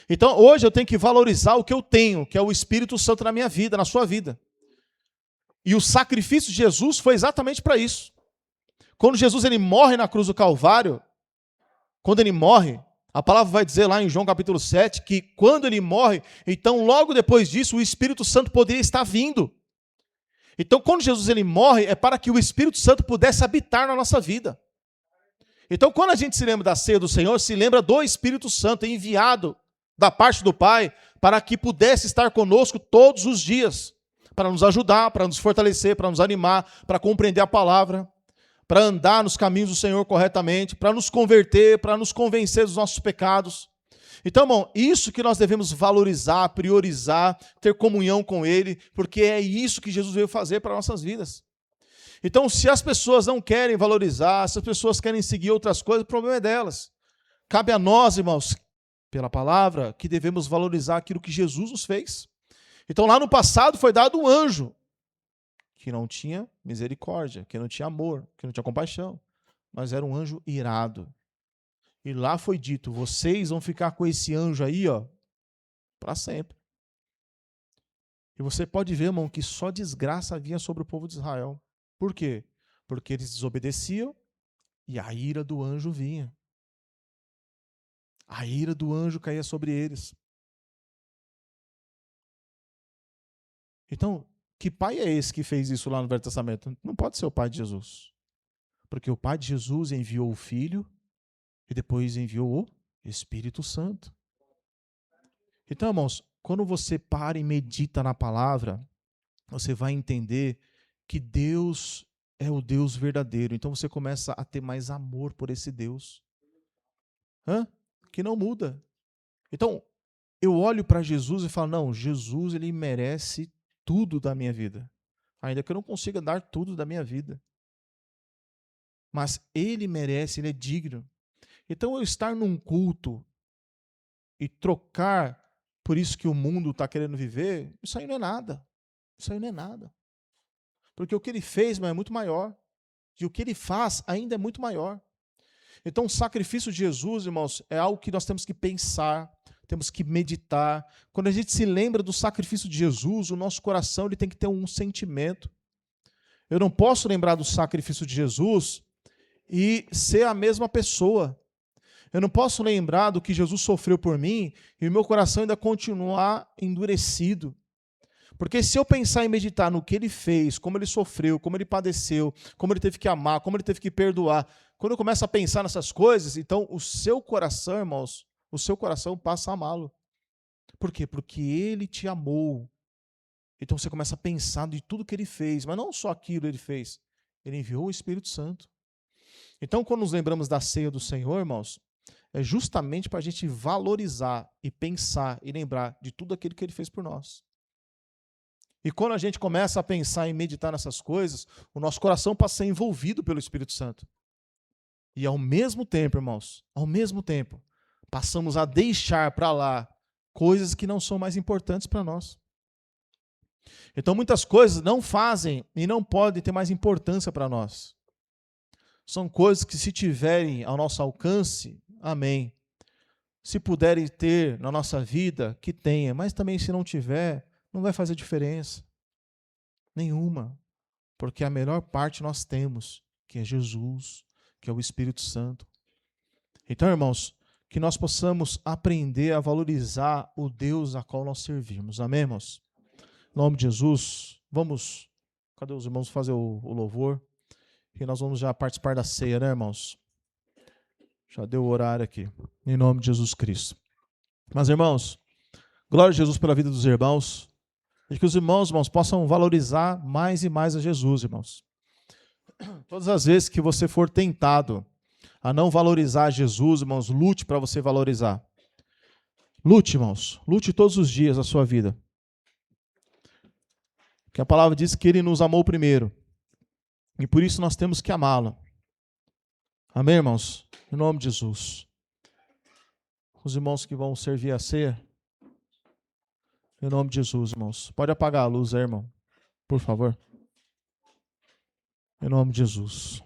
S1: Então, hoje eu tenho que valorizar o que eu tenho, que é o Espírito Santo na minha vida, na sua vida. E o sacrifício de Jesus foi exatamente para isso. Quando Jesus ele morre na cruz do Calvário, quando ele morre, a palavra vai dizer lá em João capítulo 7, que quando ele morre, então logo depois disso, o Espírito Santo poderia estar vindo. Então, quando Jesus ele morre, é para que o Espírito Santo pudesse habitar na nossa vida. Então, quando a gente se lembra da ceia do Senhor, se lembra do Espírito Santo enviado da parte do Pai para que pudesse estar conosco todos os dias, para nos ajudar, para nos fortalecer, para nos animar, para compreender a palavra, para andar nos caminhos do Senhor corretamente, para nos converter, para nos convencer dos nossos pecados. Então, irmão, isso que nós devemos valorizar, priorizar, ter comunhão com Ele, porque é isso que Jesus veio fazer para nossas vidas. Então, se as pessoas não querem valorizar, se as pessoas querem seguir outras coisas, o problema é delas. Cabe a nós, irmãos, pela palavra, que devemos valorizar aquilo que Jesus nos fez. Então, lá no passado foi dado um anjo que não tinha misericórdia, que não tinha amor, que não tinha compaixão, mas era um anjo irado. E lá foi dito, vocês vão ficar com esse anjo aí, ó, para sempre. E você pode ver, irmão, que só desgraça vinha sobre o povo de Israel. Por quê? Porque eles desobedeciam e a ira do anjo vinha. A ira do anjo caía sobre eles. Então, que pai é esse que fez isso lá no Velho Testamento? Não pode ser o pai de Jesus. Porque o pai de Jesus enviou o Filho e depois enviou o Espírito Santo. Então, irmãos, quando você para e medita na palavra, você vai entender que Deus é o Deus verdadeiro. Então você começa a ter mais amor por esse Deus. Que não muda. Então, eu olho para Jesus e falo, não, Jesus ele merece tudo da minha vida. Ainda que eu não consiga dar tudo da minha vida. Mas ele merece, ele é digno. Então, eu estar num culto e trocar por isso que o mundo está querendo viver, isso aí não é nada. Isso aí não é nada. Porque o que ele fez é muito maior. E o que ele faz ainda é muito maior. Então, o sacrifício de Jesus, irmãos, é algo que nós temos que pensar, temos que meditar. Quando a gente se lembra do sacrifício de Jesus, o nosso coração ele tem que ter um sentimento. Eu não posso lembrar do sacrifício de Jesus e ser a mesma pessoa. Eu não posso lembrar do que Jesus sofreu por mim e o meu coração ainda continuar endurecido. Porque se eu pensar em meditar no que ele fez, como ele sofreu, como ele padeceu, como ele teve que amar, como ele teve que perdoar, quando eu começo a pensar nessas coisas, então o seu coração, irmãos, o seu coração passa a amá-lo. Por quê? Porque ele te amou. Então você começa a pensar de tudo que ele fez, mas não só aquilo ele fez. Ele enviou o Espírito Santo. Então, quando nos lembramos da ceia do Senhor, irmãos, é justamente para a gente valorizar e pensar e lembrar de tudo aquilo que ele fez por nós. E quando a gente começa a pensar e meditar nessas coisas, o nosso coração passa a ser envolvido pelo Espírito Santo. E ao mesmo tempo, irmãos, ao mesmo tempo, passamos a deixar para lá coisas que não são mais importantes para nós. Então, muitas coisas não fazem e não podem ter mais importância para nós. São coisas que, se tiverem ao nosso alcance, amém. Se puderem ter na nossa vida, que tenha. Mas também, se não tiver, não vai fazer diferença. Nenhuma. Porque a melhor parte nós temos, que é Jesus, que é o Espírito Santo. Então, irmãos, que nós possamos aprender a valorizar o Deus a qual nós servimos. Amém, irmãos? Em nome de Jesus, vamos... Cadê os irmãos fazer o louvor? E nós vamos já participar da ceia, né, irmãos? Já deu o horário aqui. Em nome de Jesus Cristo. Mas, irmãos, glória a Jesus pela vida dos irmãos. E que os irmãos, possam valorizar mais e mais a Jesus, irmãos. Todas as vezes que você for tentado a não valorizar Jesus, irmãos, lute para você valorizar. Lute, irmãos. Lute todos os dias da sua vida. Porque a palavra diz que ele nos amou primeiro. E por isso nós temos que amá-lo. Amém, irmãos? Em nome de Jesus. Os irmãos que vão servir a ceia, Em nome de Jesus, irmãos. Pode apagar a luz aí, irmão. Por favor. Em nome de Jesus.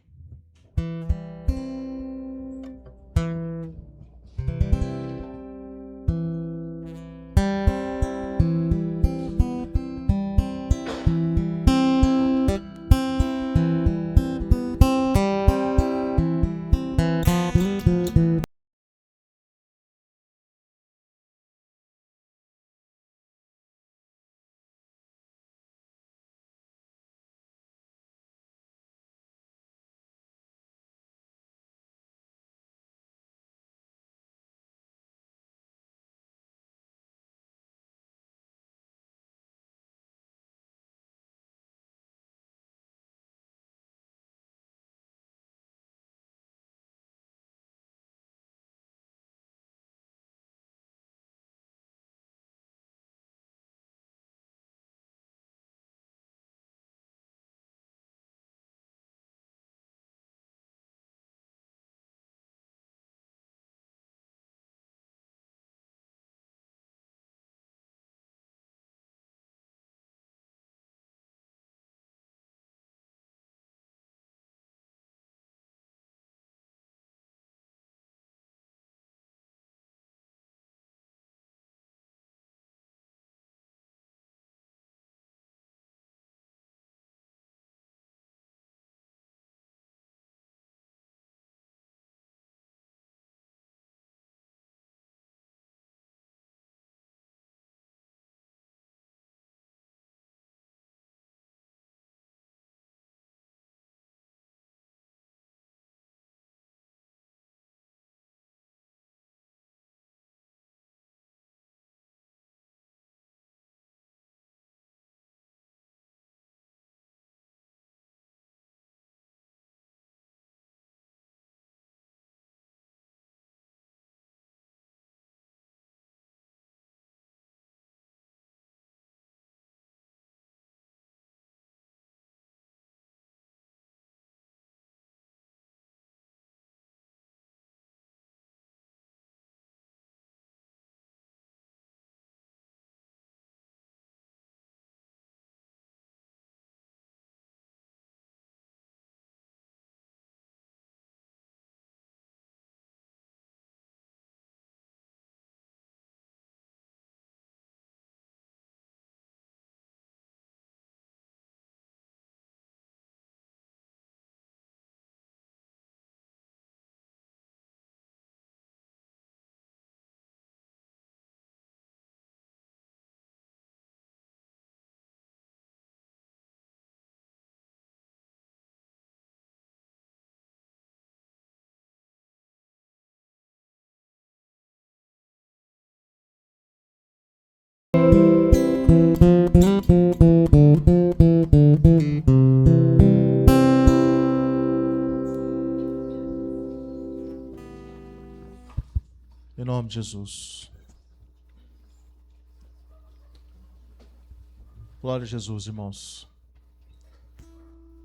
S1: Em nome de Jesus. Glória a Jesus, irmãos.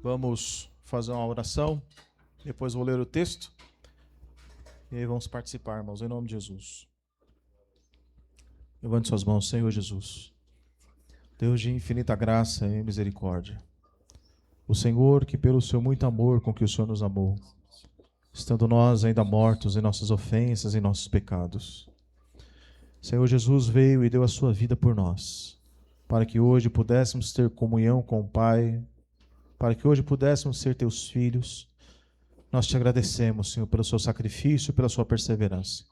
S1: Vamos fazer uma oração. Depois vou ler o texto. E aí vamos participar, irmãos, em nome de Jesus. Levante suas mãos, Senhor Jesus. Deus de infinita graça e misericórdia. O Senhor que pelo seu muito amor com que o Senhor nos amou, estando nós ainda mortos em nossas ofensas e nossos pecados. Senhor Jesus veio e deu a sua vida por nós, para que hoje pudéssemos ter comunhão com o Pai, para que hoje pudéssemos ser teus filhos. Nós te agradecemos, Senhor, pelo seu sacrifício, pela sua perseverança.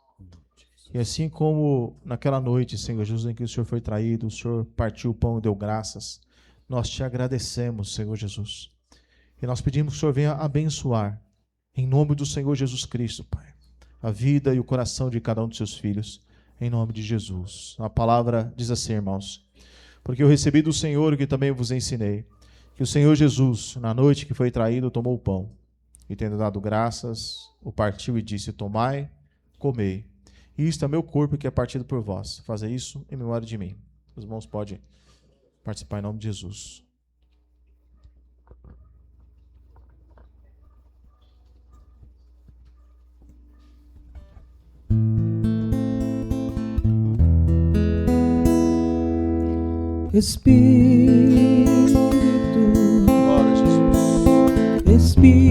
S1: E assim como naquela noite, Senhor Jesus, em que o Senhor foi traído, o Senhor partiu o pão e deu graças, nós te agradecemos, Senhor Jesus. E nós pedimos que o Senhor venha abençoar, em nome do Senhor Jesus Cristo, Pai, a vida e o coração de cada um dos seus filhos, em nome de Jesus. A palavra diz assim, irmãos: porque eu recebi do Senhor o que também vos ensinei, que o Senhor Jesus, na noite que foi traído, tomou o pão, e tendo dado graças, o partiu e disse: tomai, comei. Isto é meu corpo que é partido por vós. Fazei isso em memória de mim. Os irmãos podem participar em nome de Jesus.
S3: Espírito,
S1: Glória a Jesus.
S3: Espírito,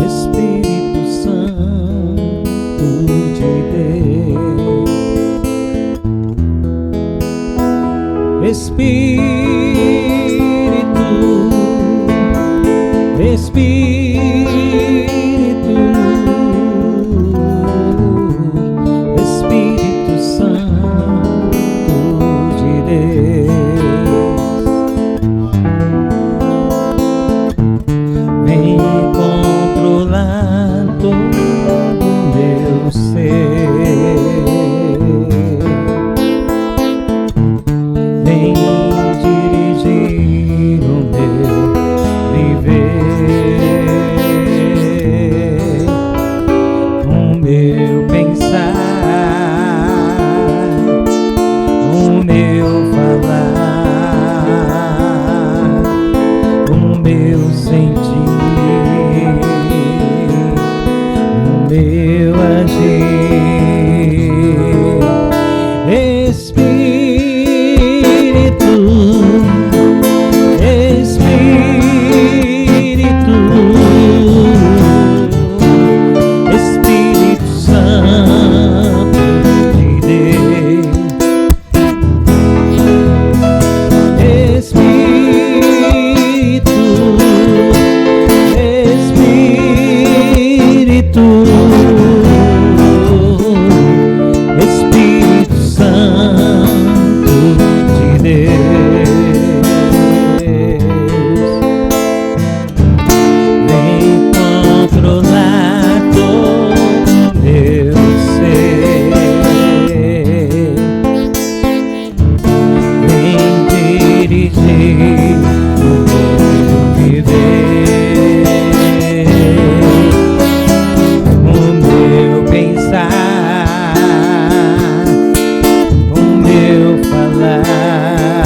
S3: Espírito Santo de Deus, Espírito, Espírito, Espírito Santo de Deus, vem controlar todo o meu ser, vem dirigir o meu viver, o meu pensar, o meu falar, o meu sentir, o meu agir. Espírito, Espírito, Espírito Santo de Deus, Espírito, Espírito, Espírito Santo de Deus, vem controlar todo meu ser, vem dirigir o meu viver, o meu pensar, o meu falar,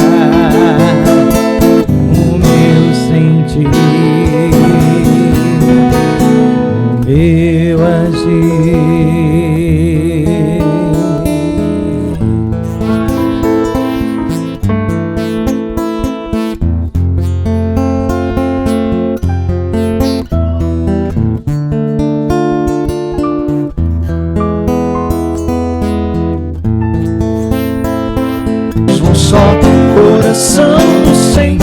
S3: o meu sentir, o meu agir. Um só coração do Senhor,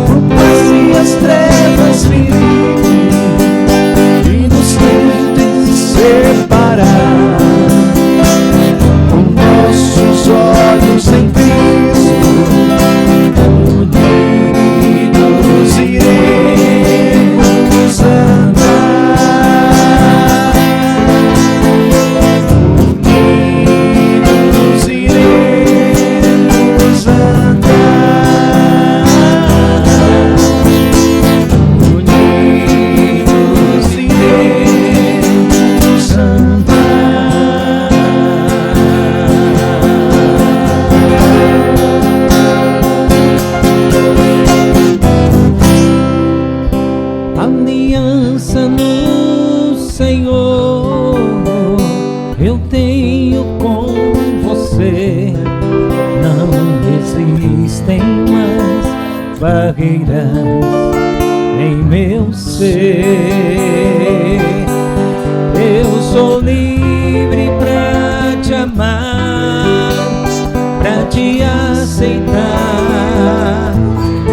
S3: por mais que as trevas virem e nos tentem separar, com nossos olhos em Cristo, unidos iremos andar, unidos iremos andar, unidos iremos andar. Aliança no Senhor eu tenho com você, não existem mais barreiras em meu ser. Eu sou livre pra te amar, pra te aceitar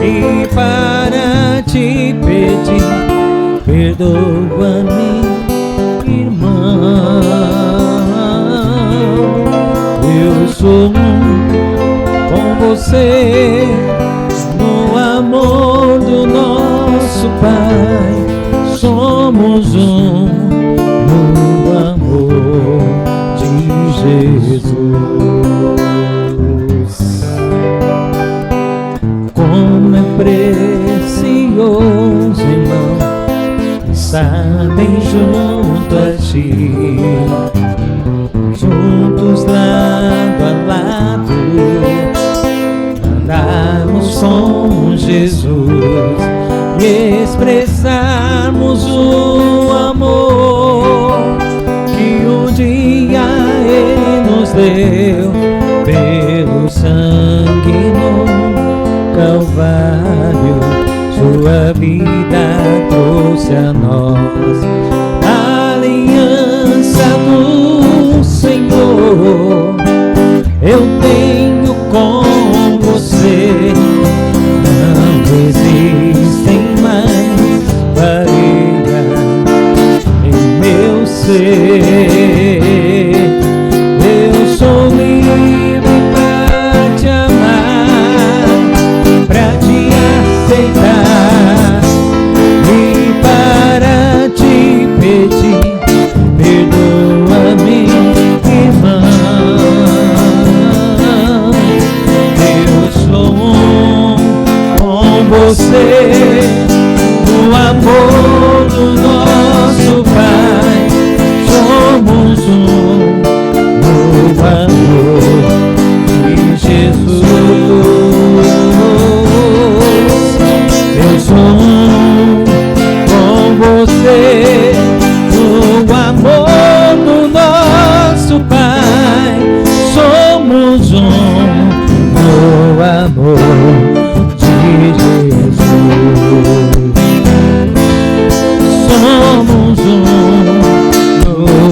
S3: e para te pedir, perdoa-me, irmão. Eu sou um com você no amor do nosso Pai. Somos um no amor de Jesus. Como é precioso, irmão, estarem junto a ti, juntos lado a lado, andarmos com Jesus e expressarmos o amor que um dia deu pelo sangue no Calvário, sua vida trouxe a nós a aliança do Senhor. Eu tenho com você, não existem mais barreiras em meu ser. Eu sou livre pra te amar, pra te aceitar e para te pedir, perdoa-me, irmão. Eu sou com você, no amor do nosso Pai, somos no amor de Jesus. Eu sou com você, no amor do nosso Pai, somos no amor de Jesus. Somos no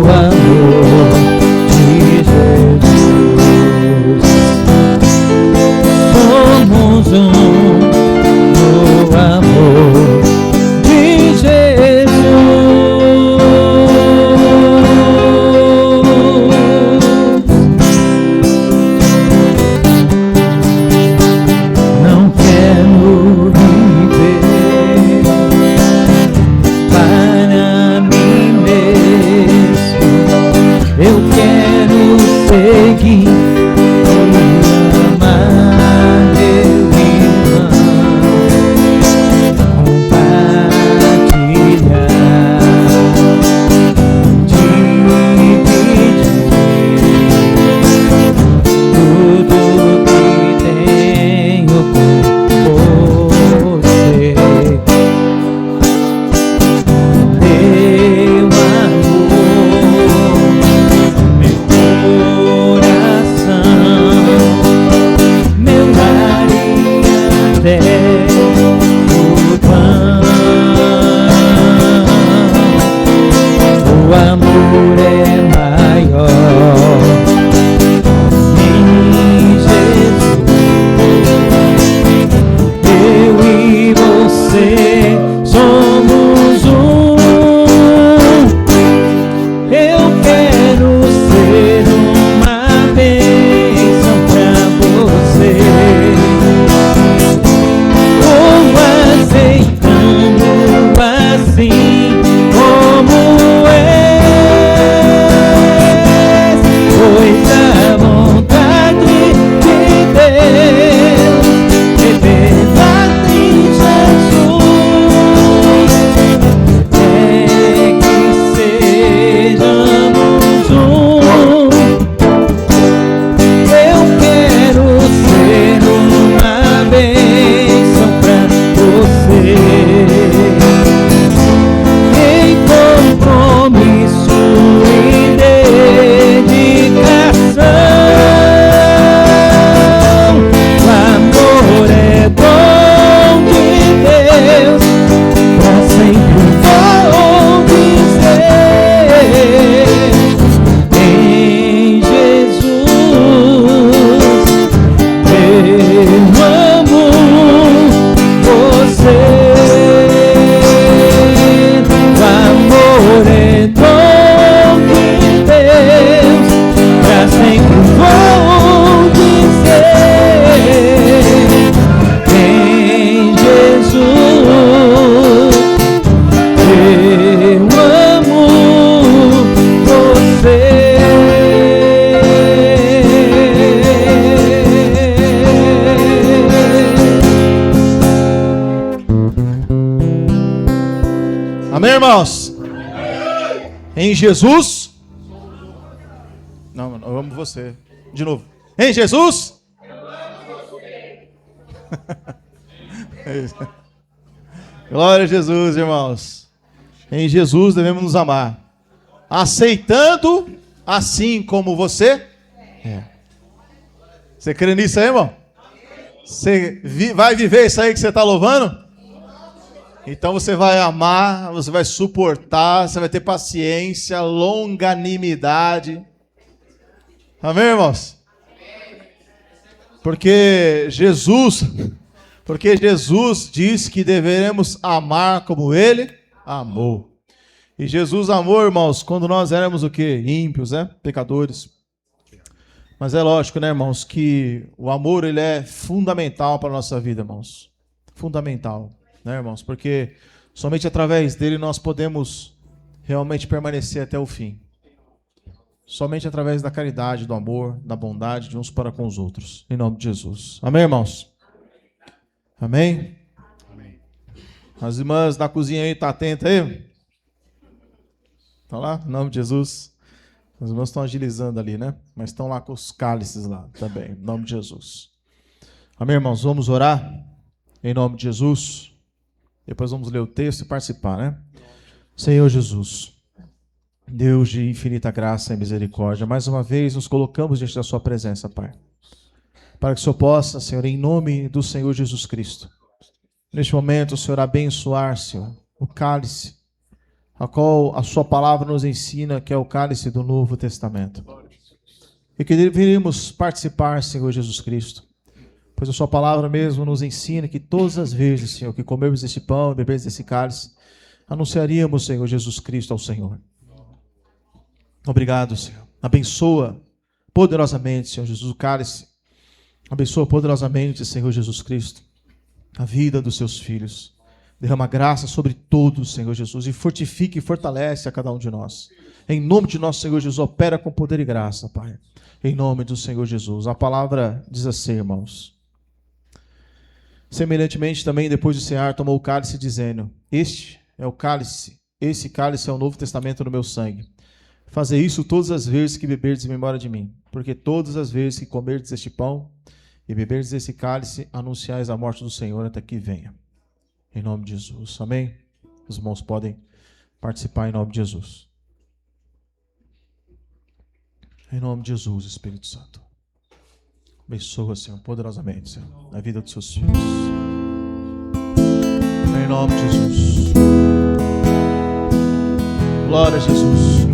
S3: amor de Jesus. Somos no amor de Jesus. Não quero viver para mim mesmo, eu quero seguir e amar meu irmão, compartilhar, dividir tudo que tenho com você. Teu amor, meu coração, meu lar e até o pão. O amor é maior em Jesus. Eu e você somos um. Eu quero ser uma bênção pra você, como aceitando assim como és, pois a vontade de Deus revelada em Jesus é que sejamos um. Eu quero ser uma bênção pra você, em compromisso e dedicação. O amor é dom de Deus, pra sempre vou dizer, em Jesus eu amo você. O amor é dom de Deus, pra sempre vou dizer, em Jesus eu amo você.
S1: Amém, irmãos? Em Jesus. Não, eu amo você. De novo. Em Jesus. Glória a Jesus, irmãos. Em Jesus devemos nos amar, aceitando assim como você Você crê nisso aí, irmão? Você vai viver isso aí que você está louvando? Então você vai amar, você vai suportar, você vai ter paciência, longanimidade. Amém, irmãos? Porque Jesus disse que deveremos amar como Ele amou. E Jesus amou, irmãos, quando nós éramos o quê? Ímpios, né? Pecadores. Mas é lógico, né, irmãos, que o amor, ele é fundamental para a nossa vida, irmãos. Fundamental, né, irmãos? Porque somente através dele nós podemos realmente permanecer até o fim. Somente através da caridade, do amor, da bondade de uns para com os outros. Em nome de Jesus. Amém, irmãos? Amém? Amém. As irmãs da cozinha aí, tá atenta aí? Estão lá? Em nome de Jesus. Os irmãos estão agilizando ali, né? Mas estão lá com os cálices lá também, em nome de Jesus. Amém, irmãos? Vamos orar em nome de Jesus. Depois vamos ler o texto e participar, né? Senhor Jesus, Deus de infinita graça e misericórdia, mais uma vez nos colocamos diante da sua presença, Pai. Para que o Senhor possa, Senhor, em nome do Senhor Jesus Cristo, neste momento, o Senhor abençoar, Senhor, o cálice, a qual a sua palavra nos ensina, que é o cálice do Novo Testamento. E que deveríamos participar, Senhor Jesus Cristo, pois a sua palavra mesmo nos ensina que todas as vezes, Senhor, que comermos esse pão e bebermos esse cálice, anunciaríamos, Senhor Jesus Cristo, ao Senhor. Obrigado, Senhor. Abençoa poderosamente, Senhor Jesus, o cálice. Abençoa poderosamente, Senhor Jesus Cristo, a vida dos seus filhos. Derrama graça sobre todos, Senhor Jesus, e fortifica e fortalece a cada um de nós. Em nome de nosso Senhor Jesus, opera com poder e graça, Pai. Em nome do Senhor Jesus. A palavra diz assim, irmãos. Semelhantemente também, depois de cear, tomou o cálice, dizendo: Este é o cálice, esse cálice é o Novo Testamento no meu sangue. Fazei isso todas as vezes que beberdes em memória de mim, porque todas as vezes que comerdes este pão e beberdes esse cálice, anunciais a morte do Senhor até que venha. Em nome de Jesus. Amém? Os irmãos podem participar em nome de Jesus. Em nome de Jesus, Espírito Santo. Abençoa, Senhor, poderosamente, Senhor, a vida dos seus filhos. Em nome de Jesus. Glória a Jesus.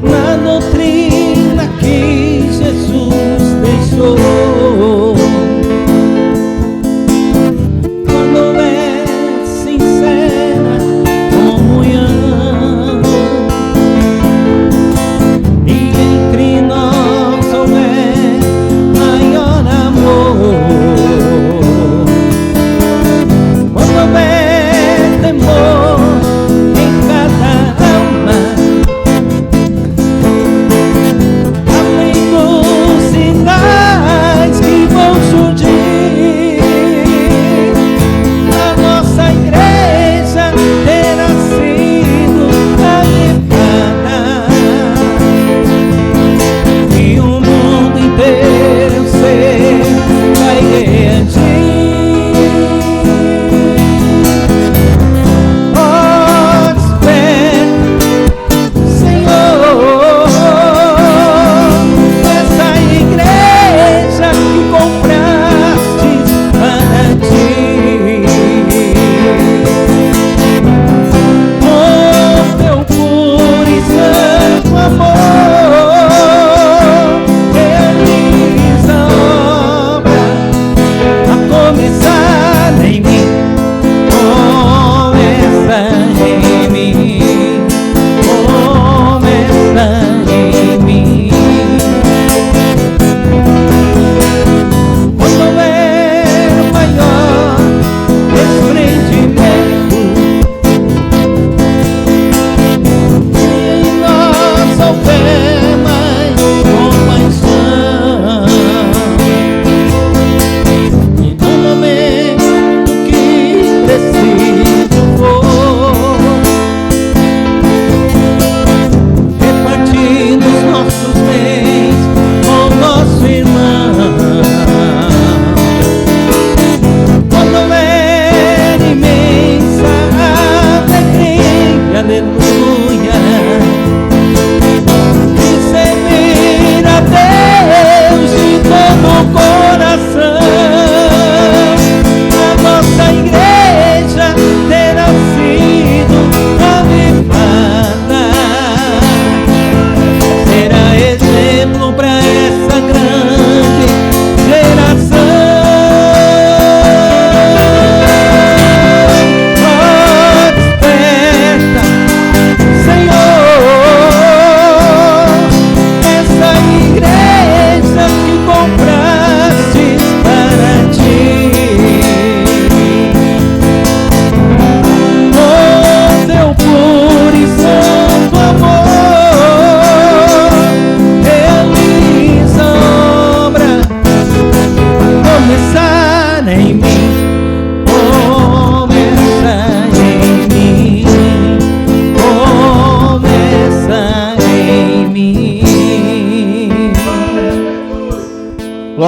S3: Na doutrina que Jesus deixou, quando é sincera comunhão,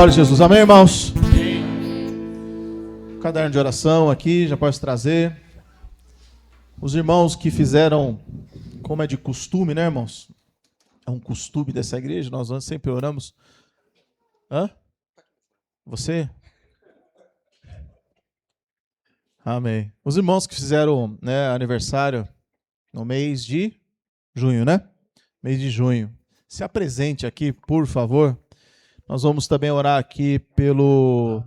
S1: Glória a Jesus. Amém, irmãos? Caderno de oração aqui, já pode trazer. Os irmãos que fizeram, como é de costume, né, irmãos? É um costume dessa igreja, nós sempre oramos. Hã? Você? Amém. Os irmãos que fizeram, né, aniversário no mês de junho, né? Mês de junho. Se apresente aqui, por favor. Nós vamos também orar aqui pelo...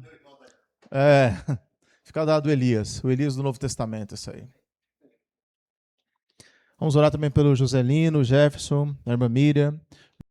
S1: fica dado Elias. O Elias do Novo Testamento, isso aí. Vamos orar também pelo Joselino, Jefferson, a irmã Miriam.